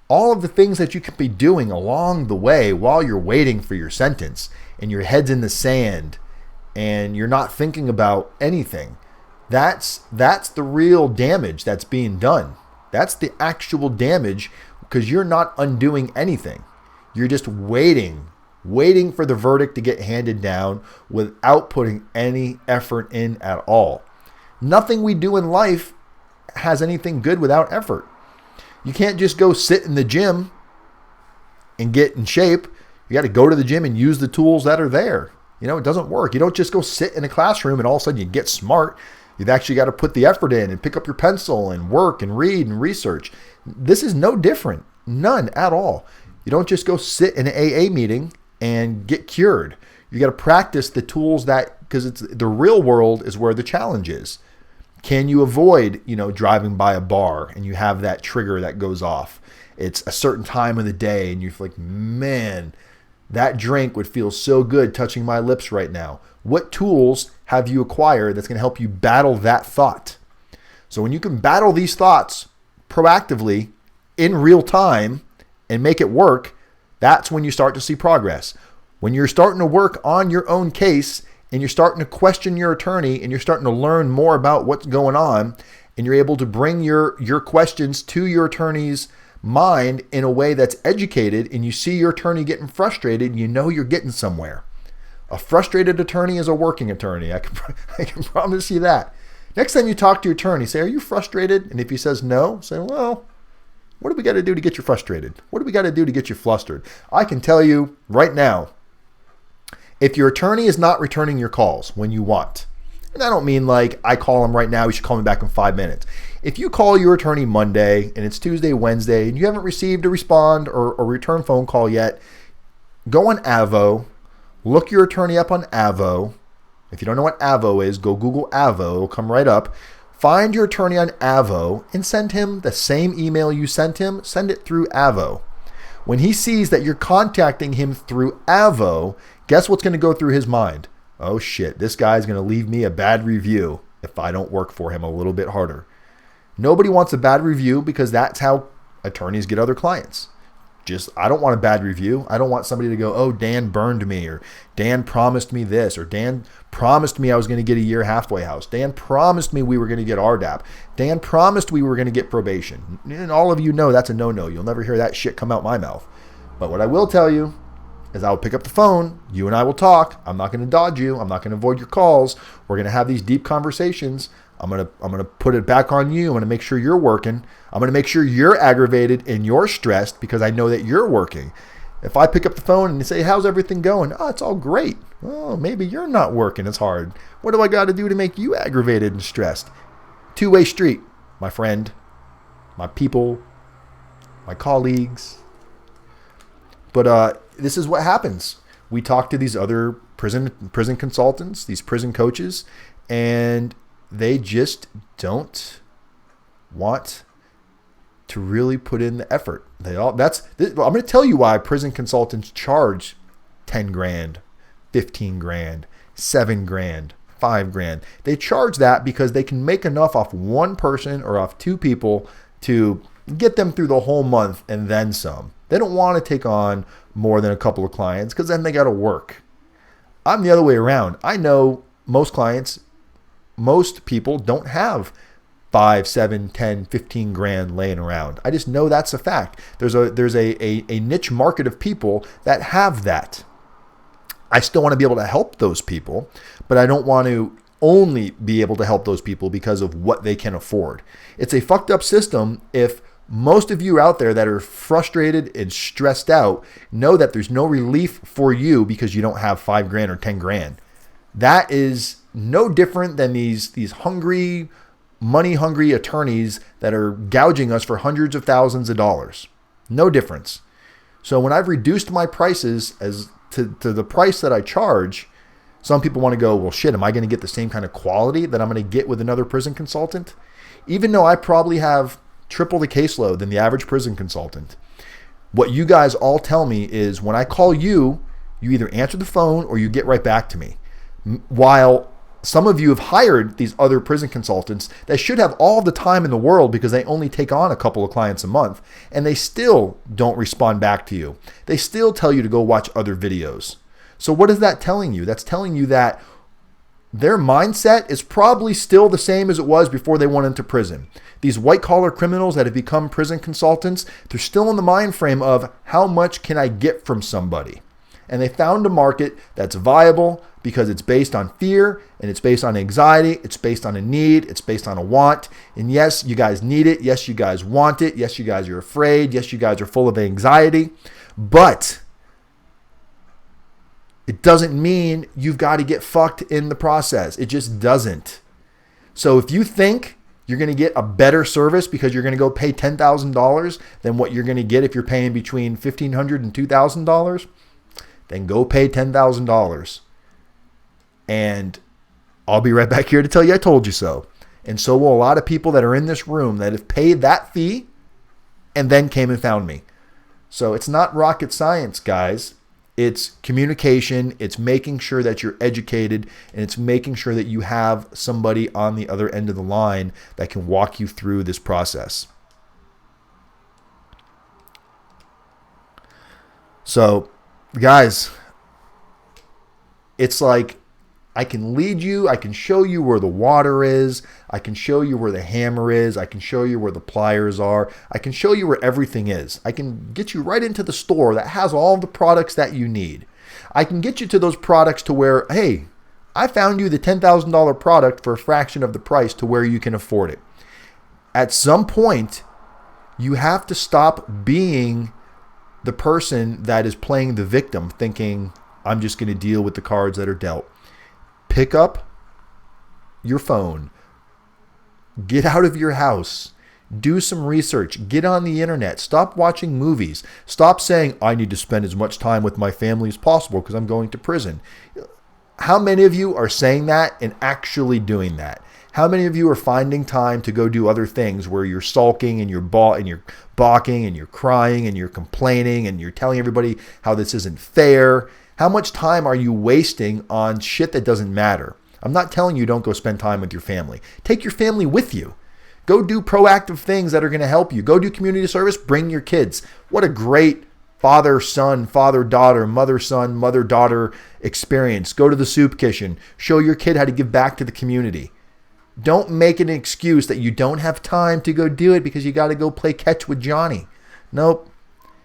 all of the things that you could be doing along the way while you're waiting for your sentence and your head's in the sand and you're not thinking about anything. That's the real damage that's being done. That's the actual damage, because you're not undoing anything. You're just waiting for the verdict to get handed down without putting any effort in at all. Nothing we do in life has anything good without effort. You can't just go sit in the gym and get in shape. You got to go to the gym and use the tools that are there. It doesn't work. You don't just go sit in a classroom and all of a sudden you get smart. You've actually got to put the effort in and pick up your pencil and work and read and research. This is no different. None at all. You don't just go sit in an AA meeting and get cured. You got to practice the tools because it's the real world is where the challenge is. Can you avoid, driving by a bar and you have that trigger that goes off? It's a certain time of the day and you're like, man, that drink would feel so good touching my lips right now. What tools have you acquired that's going to help you battle that thought? So when you can battle these thoughts proactively in real time and make it work, that's when you start to see progress. When you're starting to work on your own case and you're starting to question your attorney and you're starting to learn more about what's going on and you're able to bring your questions to your attorney's mind in a way that's educated, and you see your attorney getting frustrated and you're getting somewhere. A frustrated attorney is a working attorney. I can promise you that. Next time you talk to your attorney, say, are you frustrated? And if he says no, say, well, what do we got to do to get you frustrated? What do we got to do to get you flustered? I can tell you right now, if your attorney is not returning your calls when you want, and I don't mean like I call him right now, you should call me back in 5 minutes. If you call your attorney Monday and it's Tuesday, Wednesday, and you haven't received a respond or a return phone call yet, go on Avo, look your attorney up on Avo. If you don't know what Avo is, go Google Avo. It'll come right up. Find your attorney on Avo and send him the same email you sent him. Send it through Avo. When he sees that you're contacting him through Avo, guess what's going to go through his mind? Oh shit, this guy's going to leave me a bad review if I don't work for him a little bit harder. Nobody wants a bad review because that's how attorneys get other clients. I don't want a bad review. I don't want somebody to go, oh, Dan burned me, or Dan promised me this, or Dan promised me I was going to get a year halfway house. Dan promised me we were going to get RDAP. Dan promised we were going to get probation. And all of you know that's a no-no. You'll never hear that shit come out my mouth. But what I will tell you is I will pick up the phone. You and I will talk. I'm not going to dodge you. I'm not going to avoid your calls. We're going to have these deep conversations. I'm gonna put it back on you. I'm gonna make sure you're working. I'm gonna make sure you're aggravated and you're stressed because I know that you're working. If I pick up the phone and say, how's everything going? Oh, it's all great. Oh, maybe you're not working as hard. What do I got to do to make you aggravated and stressed? Two-way street, my friend, my people, my colleagues. But this is what happens. We talk to these other prison consultants, these prison coaches, and they just don't want to really put in the effort. I'm going to tell you why prison consultants charge 10 grand, 15 grand, 7 grand, 5 grand. They charge that because they can make enough off one person or off two people to get them through the whole month and then some. They don't want to take on more than a couple of clients because then they got to work. I'm the other way around. I know most people don't have 5, 7, 10, 15 grand laying around. I just know that's a fact. There's a niche market of people that have that. I still want to be able to help those people, but I don't want to only be able to help those people because of what they can afford. It's a fucked up system if most of you out there that are frustrated and stressed out know that there's no relief for you because you don't have 5 grand or 10 grand. That is no different than these money-hungry attorneys that are gouging us for hundreds of thousands of dollars. No difference. So when I've reduced my prices as to the price that I charge, some people want to go, well, shit, am I going to get the same kind of quality that I'm going to get with another prison consultant? Even though I probably have triple the caseload than the average prison consultant. What you guys all tell me is when I call you, you either answer the phone or you get right back to me. While some of you have hired these other prison consultants that should have all the time in the world because they only take on a couple of clients a month, and they still don't respond back to you. They still tell you to go watch other videos. So what is that telling you? That's telling you that their mindset is probably still the same as it was before they went into prison. These white-collar criminals that have become prison consultants, they're still in the mind frame of how much can I get from somebody? And they found a market that's viable because it's based on fear and it's based on anxiety. It's based on a need. It's based on a want. And yes, you guys need it. Yes, you guys want it. Yes, you guys are afraid. Yes, you guys are full of anxiety. But it doesn't mean you've got to get fucked in the process. It just doesn't. So if you think you're going to get a better service because you're going to go pay $10,000 than what you're going to get if you're paying between $1,500 and $2,000, then go pay $10,000. And I'll be right back here to tell you I told you so. And so will a lot of people that are in this room that have paid that fee and then came and found me. So it's not rocket science, guys. It's communication. It's making sure that you're educated, and it's making sure that you have somebody on the other end of the line that can walk you through this process. So, guys, it's like I can lead you. I can show you where the water is. I can show you where the hammer is. I can show you where the pliers are. I can show you where everything is. I can get you right into the store that has all the products that you need. I can get you to those products to where, hey, I found you the $10,000 product for a fraction of the price to where you can afford it. At some point, you have to stop being the person that is playing the victim, thinking, I'm just going to deal with the cards that are dealt. Pick up your phone, get out of your house, do some research, get on the internet, stop watching movies, stop saying, I need to spend as much time with my family as possible because I'm going to prison. How many of you are saying that and actually doing that? How many of you are finding time to go do other things where you're sulking and you're balking and you're crying and you're complaining and you're telling everybody how this isn't fair? How much time are you wasting on shit that doesn't matter? I'm not telling you don't go spend time with your family. Take your family with you. Go do proactive things that are going to help you. Go do community service. Bring your kids. What a great father-son, father-daughter, mother-son, mother-daughter experience. Go to the soup kitchen. Show your kid how to give back to the community. Don't make an excuse that you don't have time to go do it because you got to go play catch with Johnny. Nope.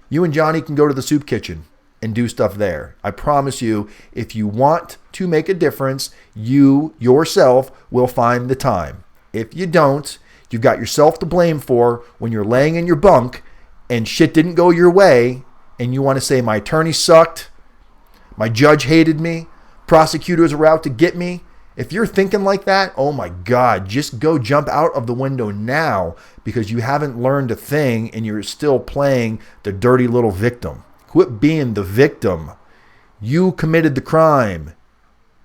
You and Johnny can go to the soup kitchen and do stuff there. I promise you, if you want to make a difference, you yourself will find the time. If you don't, you've got yourself to blame for when you're laying in your bunk and shit didn't go your way and you want to say, my attorney sucked, my judge hated me, prosecutors were out to get me. If you're thinking like that, oh my God, just go jump out of the window now because you haven't learned a thing and you're still playing the dirty little victim. Quit being the victim. You committed the crime.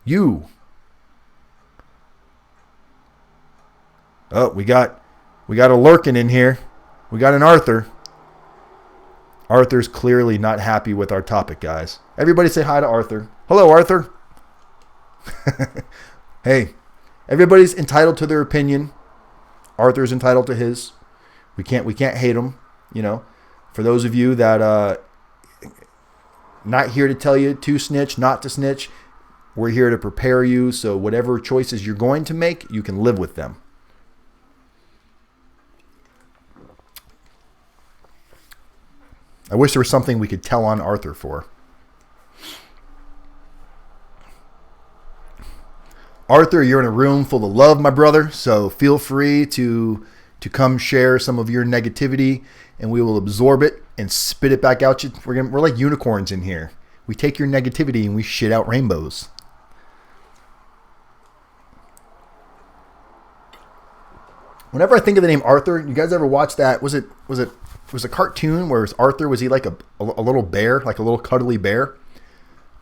You. Oh, we got a lurking in here. We got an Arthur. Arthur's clearly not happy with our topic, guys. Everybody say hi to Arthur. Hello, Arthur. Hey, everybody's entitled to their opinion. Arthur's entitled to his. We can't hate him, you know. For those of you that not here to tell you to snitch, not to snitch, we're here to prepare you so whatever choices you're going to make, you can live with them. I wish there was something we could tell on Arthur for. Arthur, you're in a room full of love, my brother, so feel free to come share some of your negativity, and we will absorb it and spit it back out. We're like unicorns in here. We take your negativity and we shit out rainbows. Whenever I think of the name Arthur, you guys ever watch that? Was it a cartoon where Arthur, was he like a little bear, like a little cuddly bear?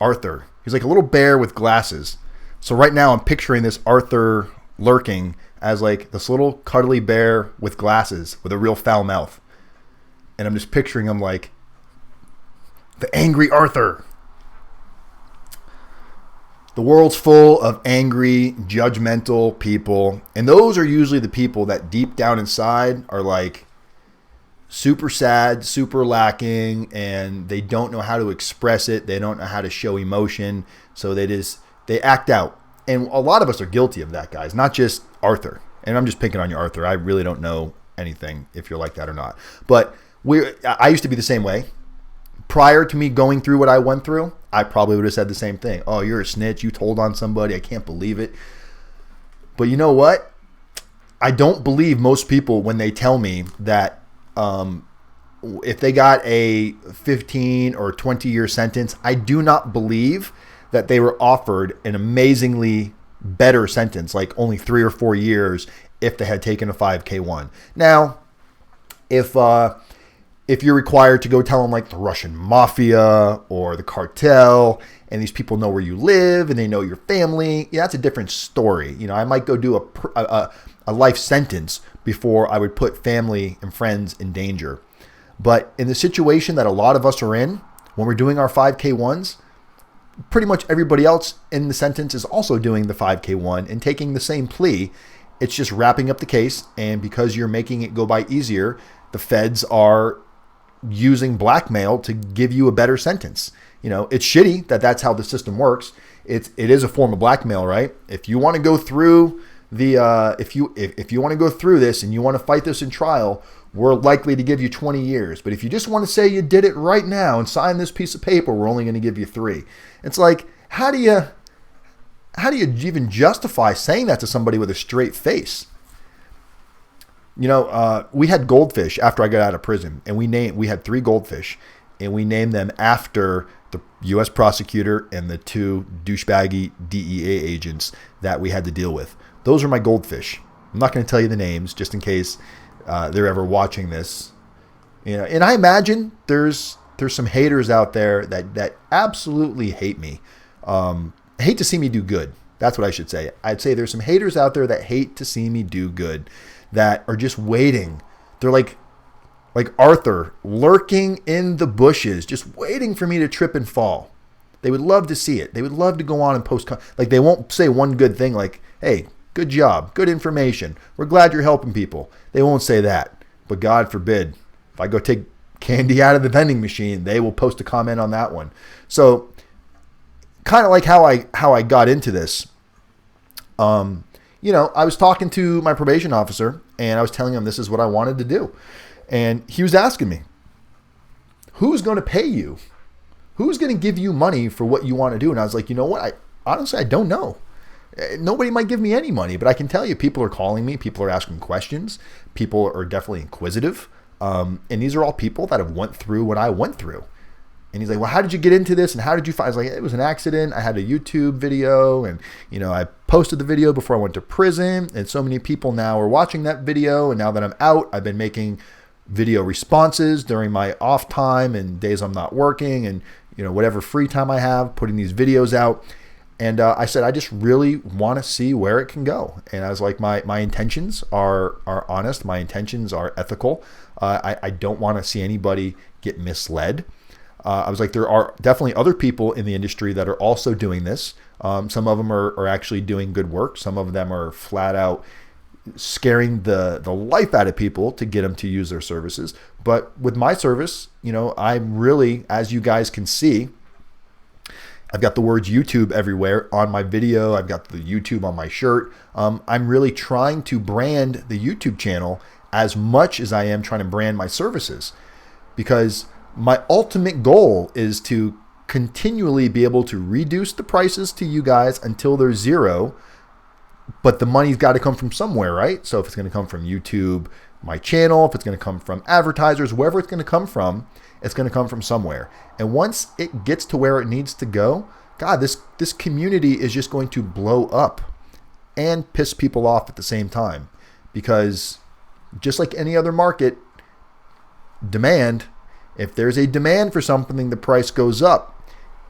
Arthur. He's like a little bear with glasses. So right now I'm picturing this Arthur lurking as like this little cuddly bear with glasses with a real foul mouth. And I'm just picturing him like the angry Arthur. The world's full of angry, judgmental people. And those are usually the people that deep down inside are like super sad, super lacking, and they don't know how to express it. They don't know how to show emotion. So they act out. And a lot of us are guilty of that, guys, not just Arthur. And I'm just picking on you, Arthur. I really don't know anything if you're like that or not. But I used to be the same way. Prior to me going through what I went through, I probably would have said the same thing. Oh, you're a snitch. You told on somebody. I can't believe it. But you know what? I don't believe most people when they tell me that if they got a 15 or 20-year sentence, I do not believe that they were offered an amazingly better sentence, like only 3 or 4 years if they had taken a 5K1. Now, if you're required to go tell them like the Russian mafia or the cartel, and these people know where you live and they know your family, yeah, that's a different story. You know, I might go do a life sentence before I would put family and friends in danger. But in the situation that a lot of us are in, when we're doing our 5K1s, pretty much everybody else in the sentence is also doing the 5K1 and taking the same plea. It's just wrapping up the case, and because you're making it go by easier, the feds are using blackmail to give you a better sentence. You know, it's shitty that that's how the system works. It is a form of blackmail, right? If you want to go through if you want to go through this and you want to fight this in trial, we're likely to give you 20 years. But if you just want to say you did it right now and sign this piece of paper, we're only going to give you 3. It's like, how do you even justify saying that to somebody with a straight face? You know, we had goldfish after I got out of prison, and we had 3 goldfish, and we named them after the U.S. prosecutor and the 2 douchebaggy DEA agents that we had to deal with. Those are my goldfish. I'm not going to tell you the names just in case they're ever watching this. You know, and I imagine there's some haters out there that absolutely hate me. Hate to see me do good. That's what I should say. I'd say there's some haters out there that hate to see me do good, that are just waiting. They're like Arthur, lurking in the bushes, just waiting for me to trip and fall. They would love to see it. They would love to go on and post. Like, they won't say one good thing like, hey, good job, good information, we're glad you're helping people. They won't say that. But God forbid, if I go take candy out of the vending machine, they will post a comment on that one. So kind of like how I got into this. I was talking to my probation officer, and I was telling him this is what I wanted to do. And he was asking me, who's going to pay you? Who's going to give you money for what you want to do? And I was like, you know what? Honestly, I don't know. Nobody might give me any money, but I can tell you people are calling me. People are asking questions. People are definitely inquisitive. And these are all people that have went through what I went through. And he's like, well, how did you get into this? And how did you find? I was like, it was an accident. I had a YouTube video, and, I posted the video before I went to prison. And so many people now are watching that video. And now that I'm out, I've been making video responses during my off time and days I'm not working, and, whatever free time I have, putting these videos out. And I said, I just really want to see where it can go. And I was like, my intentions are honest. My intentions are ethical. I don't want to see anybody get misled. I was like, there are definitely other people in the industry that are also doing this. Some of them are actually doing good work. Some of them are flat out scaring the life out of people to get them to use their services. But with my service, I'm really, as you guys can see, I've got the words YouTube everywhere on my video. I've got the YouTube on my shirt. I'm really trying to brand the YouTube channel as much as I am trying to brand my services, because my ultimate goal is to continually be able to reduce the prices to you guys until they're zero. But the money's got to come from somewhere, right? So if it's going to come from YouTube, my channel, if it's going to come from advertisers, wherever it's going to come from, it's going to come from somewhere. And once it gets to where it needs to go, God, this community is just going to blow up and piss people off at the same time. Because just like any other market, demand, if there's a demand for something, the price goes up.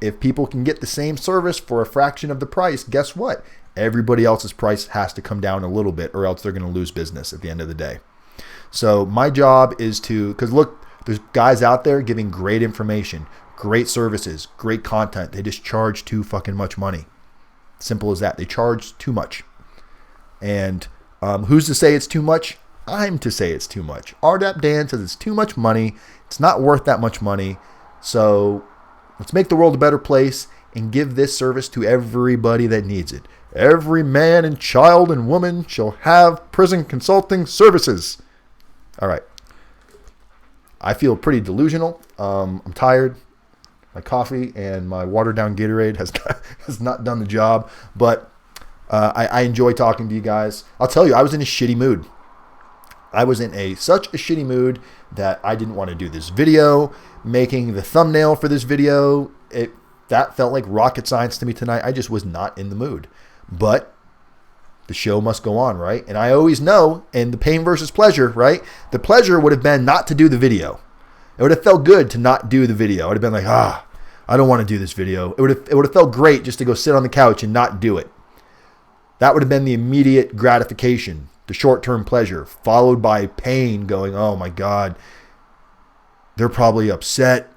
If people can get the same service for a fraction of the price, guess what? Everybody else's price has to come down a little bit, or else they're going to lose business at the end of the day. So my job is because look, there's guys out there giving great information, great services, great content. They just charge too fucking much money. Simple as that. They charge too much. And who's to say it's too much? I'm to say it's too much. RDAPdan says it's too much money. It's not worth that much money. So let's make the world a better place and give this service to everybody that needs it. Every man and child and woman shall have prison consulting services. All right. I feel pretty delusional. I'm tired. My coffee and my watered down Gatorade has not done the job. But I enjoy talking to you guys. I'll tell you, I was in a shitty mood. I was in such a shitty mood that I didn't want to do this video. Making the thumbnail for this video, that felt like rocket science to me tonight. I just was not in the mood. But the show must go on, right? And I always know, in the pain versus pleasure, right? The pleasure would have been not to do the video. It would have felt good to not do the video. I would have been like, I don't want to do this video. It would have felt great just to go sit on the couch and not do it. That would have been the immediate gratification, the short-term pleasure, followed by pain going, oh my God, they're probably upset.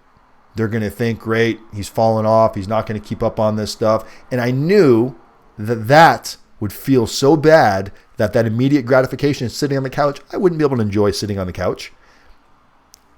They're going to think, great, he's fallen off. He's not going to keep up on this stuff. And I knew that would feel so bad that immediate gratification is sitting on the couch. I wouldn't be able to enjoy sitting on the couch,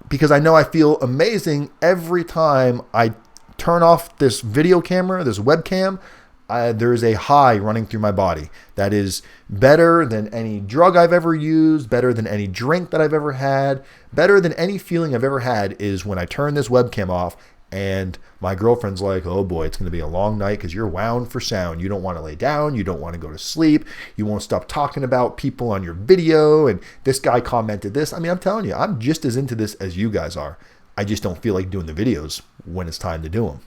because I know I feel amazing every time I turn off this video camera, this webcam. There's a high running through my body that is better than any drug I've ever used, better than any drink that I've ever had, better than any feeling I've ever had is when I turn this webcam off and my girlfriend's like, oh boy, it's going to be a long night because you're wound for sound. You don't want to lay down. You don't want to go to sleep. You won't stop talking about people on your video. And this guy commented this. I mean, I'm telling you, I'm just as into this as you guys are. I just don't feel like doing the videos when it's time to do them.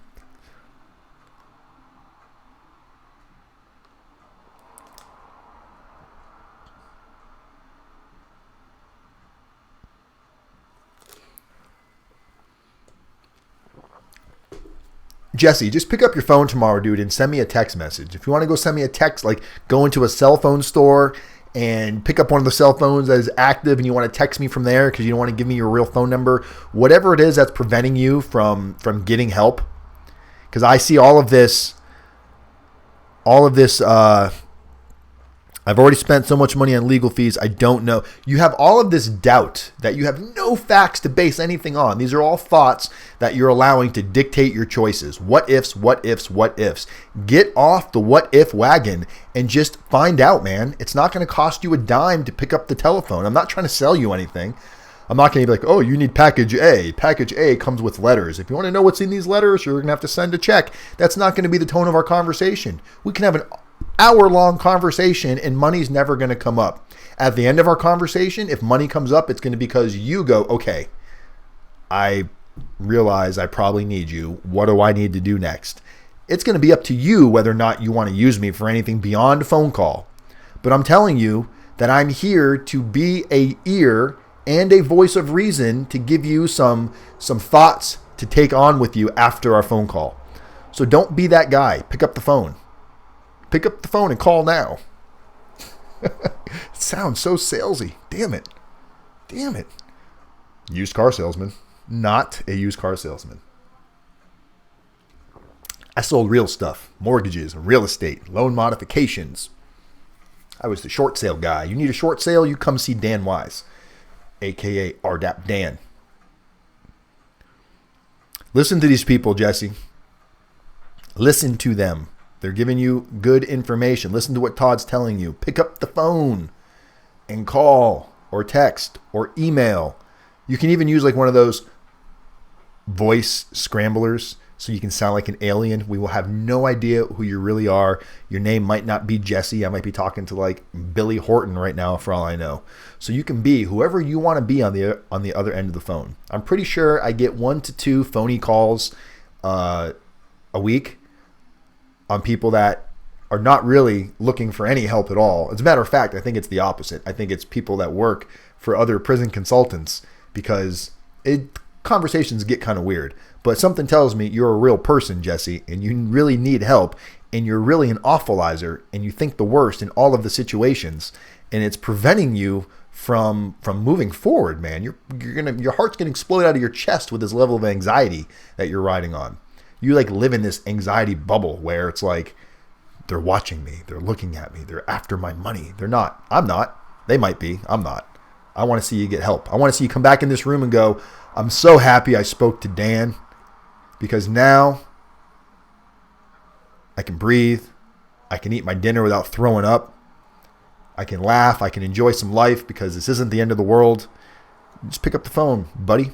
Jesse, just pick up your phone tomorrow, dude, and send me a text message. If you want to go send me a text, like go into a cell phone store and pick up one of the cell phones that is active and you want to text me from there because you don't want to give me your real phone number, whatever it is that's preventing you from getting help. Because I see all of this, I've already spent so much money on legal fees. I don't know. You have all of this doubt that you have no facts to base anything on. These are all thoughts that you're allowing to dictate your choices. What ifs, what ifs, what ifs. Get off the what if wagon and just find out, man. It's not going to cost you a dime to pick up the telephone. I'm not trying to sell you anything. I'm not going to be like, oh, you need package A. Package A comes with letters. If you want to know what's in these letters, you're going to have to send a check. That's not going to be the tone of our conversation. We can have an hour-long conversation and money's never going to come up. At the end of our conversation, if money comes up, it's going to be because you go, okay, I realize I probably need you. What do I need to do next? It's going to be up to you whether or not you want to use me for anything beyond a phone call. But I'm telling you that I'm here to be a ear and a voice of reason to give you some thoughts to take on with you after our phone call. So don't be that guy. Pick up the phone. Pick up the phone and call now. It sounds so salesy. Damn it. Damn it. Used car salesman. Not a used car salesman. I sold real stuff. Mortgages, real estate, loan modifications. I was the short sale guy. You need a short sale, you come see Dan Wise, a.k.a. rdapdan. Listen to these people, Jesse. Listen to them. They're giving you good information. Listen to what Todd's telling you. Pick up the phone and call or text or email. You can even use like one of those voice scramblers so you can sound like an alien. We will have no idea who you really are. Your name might not be Jesse. I might be talking to like Billy Horton right now for all I know. So you can be whoever you want to be on the other end of the phone. I'm pretty sure I get 1 to 2 phony calls a week on people that are not really looking for any help at all. As a matter of fact, I think it's the opposite. I think it's people that work for other prison consultants because conversations get kind of weird. But something tells me you're a real person, Jesse, and you really need help, and you're really an awfulizer, and you think the worst in all of the situations, and it's preventing you from moving forward, man. Your heart's gonna explode out of your chest with this level of anxiety that you're riding on. You like live in this anxiety bubble where it's like, they're watching me. They're looking at me. They're after my money. They're not. I'm not. They might be. I'm not. I want to see you get help. I want to see you come back in this room and go, I'm so happy I spoke to Dan because now I can breathe. I can eat my dinner without throwing up. I can laugh. I can enjoy some life because this isn't the end of the world. Just pick up the phone, buddy.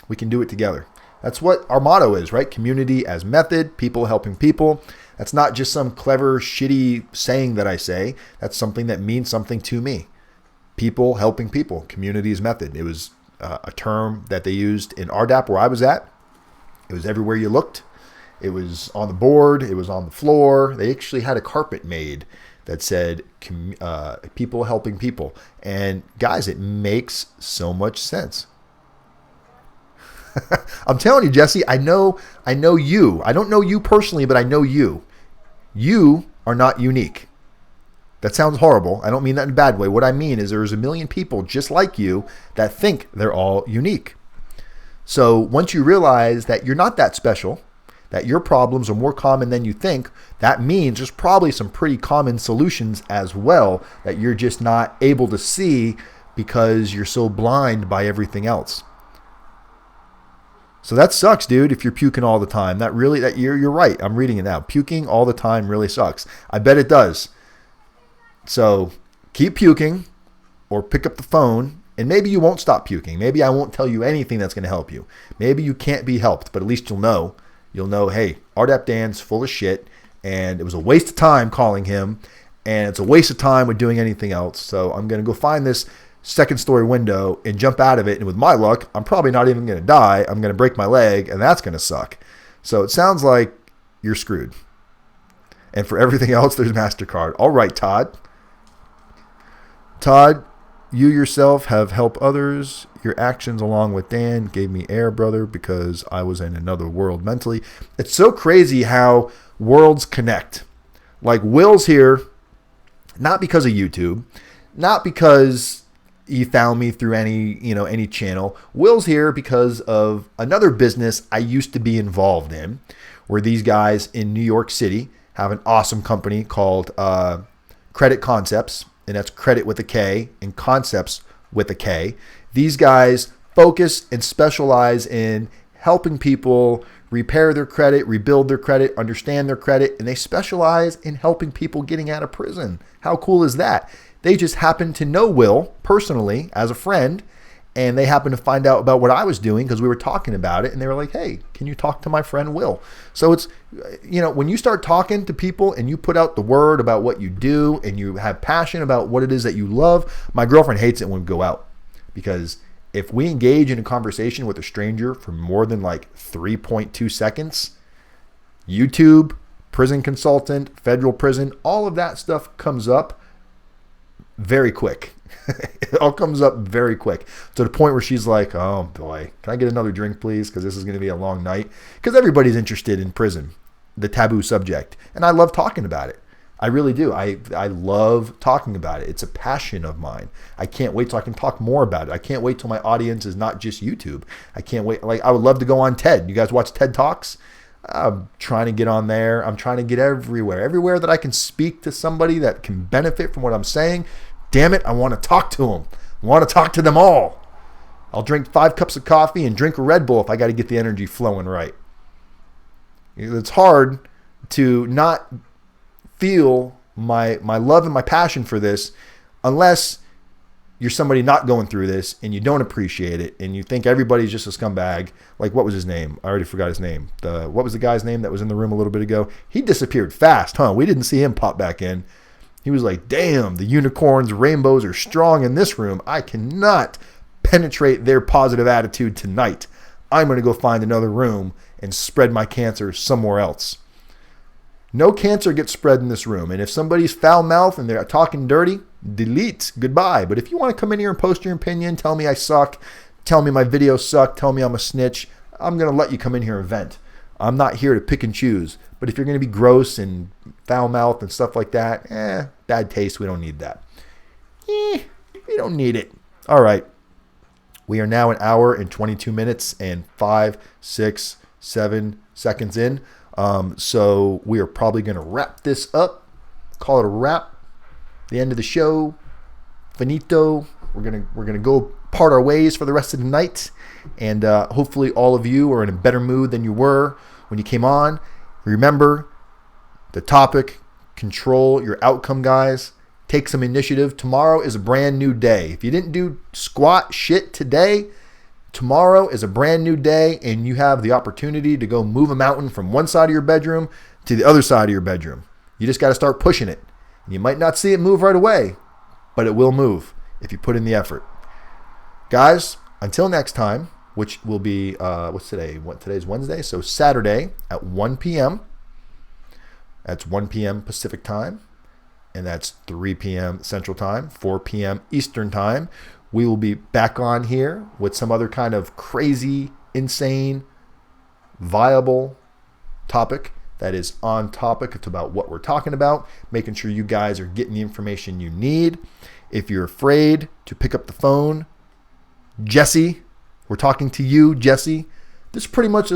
We can do it together. That's what our motto is, right? Community as method, people helping people. That's not just some clever, shitty saying that I say. That's something that means something to me. People helping people. Community as method. It was a term that they used in RDAP where I was at. It was everywhere you looked. It was on the board. It was on the floor. They actually had a carpet made that said people helping people. And guys, it makes so much sense. I'm telling you, Jesse, I know you. I don't know you personally, but I know you. You are not unique. That sounds horrible. I don't mean that in a bad way. What I mean is there's a million people just like you that think they're all unique. So once you realize that you're not that special, that your problems are more common than you think, that means there's probably some pretty common solutions as well that you're just not able to see because you're so blind by everything else. So that sucks, dude, if you're puking all the time. You're right. I'm reading it now. Puking all the time really sucks. I bet it does. So keep puking or pick up the phone, and maybe you won't stop puking. Maybe I won't tell you anything that's going to help you. Maybe you can't be helped, but at least you'll know. You'll know, hey, RDAP Dan's full of shit, and it was a waste of time calling him, and it's a waste of time with doing anything else. So I'm going to go find this second story window and jump out of it. And with my luck, I'm probably not even going to die. I'm going to break my leg, and that's going to suck. So it sounds like you're screwed. And for everything else, there's MasterCard. All right, Todd. Todd, you yourself have helped others. Your actions along with Dan gave me air, brother, because I was in another world mentally. It's so crazy how worlds connect. Like Will's here, not because of YouTube, not because he found me through any channel. Will's here because of another business I used to be involved in, where these guys in New York City have an awesome company called Credit Concepts, and that's credit with a K and concepts with a K. These guys focus and specialize in helping people repair their credit, rebuild their credit, understand their credit, and they specialize in helping people getting out of prison. How cool is that? They just happened to know Will personally as a friend, and they happened to find out about what I was doing because we were talking about it, and they were like, hey, can you talk to my friend Will? So it's, when you start talking to people and you put out the word about what you do and you have passion about what it is that you love. My girlfriend hates it when we go out, because if we engage in a conversation with a stranger for more than like 3.2 seconds, YouTube, prison consultant, federal prison, all of that stuff comes up very quick. It all comes up very quick, to the point where she's like, oh boy, can I get another drink, please? Because this is going to be a long night. Because everybody's interested in prison, the taboo subject. And I love talking about it. I really do. I love talking about it. It's a passion of mine. I can't wait till I can talk more about it. I can't wait till my audience is not just YouTube. I can't wait. Like, I would love to go on TED. You guys watch TED Talks? I'm trying to get on there. I'm trying to get everywhere that I can speak to somebody that can benefit from what I'm saying. Damn it, I want to talk to them. I want to talk to them all. I'll drink 5 cups of coffee and drink a Red Bull if I got to get the energy flowing right. It's hard to not feel my love and my passion for this unless you're somebody not going through this and you don't appreciate it and you think everybody's just a scumbag. Like, what was his name? I already forgot his name. What was the guy's name that was in the room a little bit ago? He disappeared fast, huh? We didn't see him pop back in. He was like, damn, the unicorns, rainbows are strong in this room. I cannot penetrate their positive attitude tonight. I'm going to go find another room and spread my cancer somewhere else. No cancer gets spread in this room. And if somebody's foul-mouthed and they're talking dirty, delete, goodbye. But if you want to come in here and post your opinion, tell me I suck, tell me my videos suck, tell me I'm a snitch, I'm going to let you come in here and vent. I'm not here to pick and choose. But if you're going to be gross and foul-mouthed and stuff like that, bad taste, we don't need that. We don't need it. All right. We are now 1 hour and 22 minutes and 5, 6, 7 seconds in. So we are probably going to wrap this up. Call it a wrap. The end of the show. Finito. We're gonna go part our ways for the rest of the night. And hopefully all of you are in a better mood than you were when you came on. Remember the topic, control your outcome, guys. Take some initiative. Tomorrow is a brand new day. If you didn't do squat shit today, tomorrow is a brand new day, and you have the opportunity to go move a mountain from one side of your bedroom to the other side of your bedroom. You just got to start pushing it. You might not see it move right away, but it will move if you put in the effort. Guys, until next time, which will be, what's today? Today's Wednesday, so Saturday at 1 p.m. That's 1 p.m. Pacific time, and that's 3 p.m. Central time, 4 p.m. Eastern time. We will be back on here with some other kind of crazy, insane, viable topic that is on topic. It's about what we're talking about, making sure you guys are getting the information you need. If you're afraid to pick up the phone, Jesse, we're talking to you, Jesse. This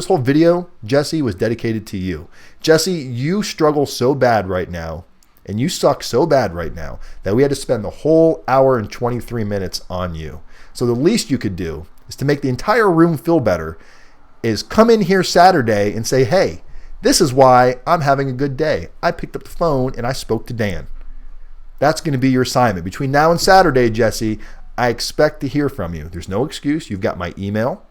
whole video, Jesse, was dedicated to you. Jesse, you struggle so bad right now, and you suck so bad right now that we had to spend the whole hour and 23 minutes on you. So the least you could do is, to make the entire room feel better, is come in here Saturday and say, hey, this is why I'm having a good day. I picked up the phone and I spoke to Dan. That's going to be your assignment. Between now and Saturday, Jesse, I expect to hear from you. There's no excuse. You've got my email.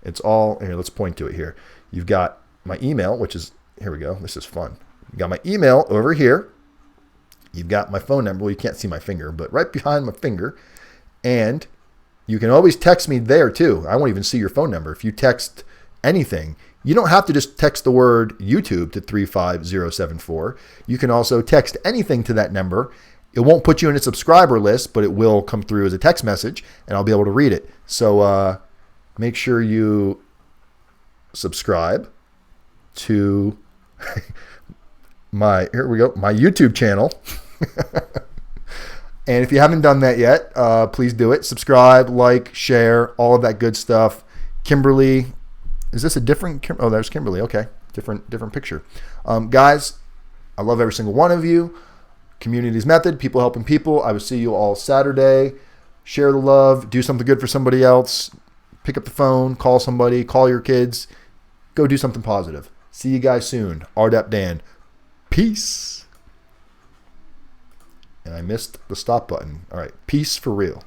It's all, here, let's point to it here. You've got my email, which is, here we go. This is fun. You got my email over here. You've got my phone number. Well, you can't see my finger, but right behind my finger. And you can always text me there too. I won't even see your phone number. If you text anything, you don't have to just text the word YouTube to 35074. You can also text anything to that number, It won't put you in a subscriber list, but it will come through as a text message, and I'll be able to read it. So make sure you subscribe to my YouTube channel. And if you haven't done that yet, please do it. Subscribe, like, share, all of that good stuff. Kimberly, is this a different? Oh, there's Kimberly. Okay, different picture. Guys, I love every single one of you. Community's method, people helping people. I will see you all Saturday. Share the love. Do something good for somebody else. Pick up the phone. Call somebody. Call your kids. Go do something positive. See you guys soon. rdapdan. Peace. And I missed the stop button. All right. Peace for real.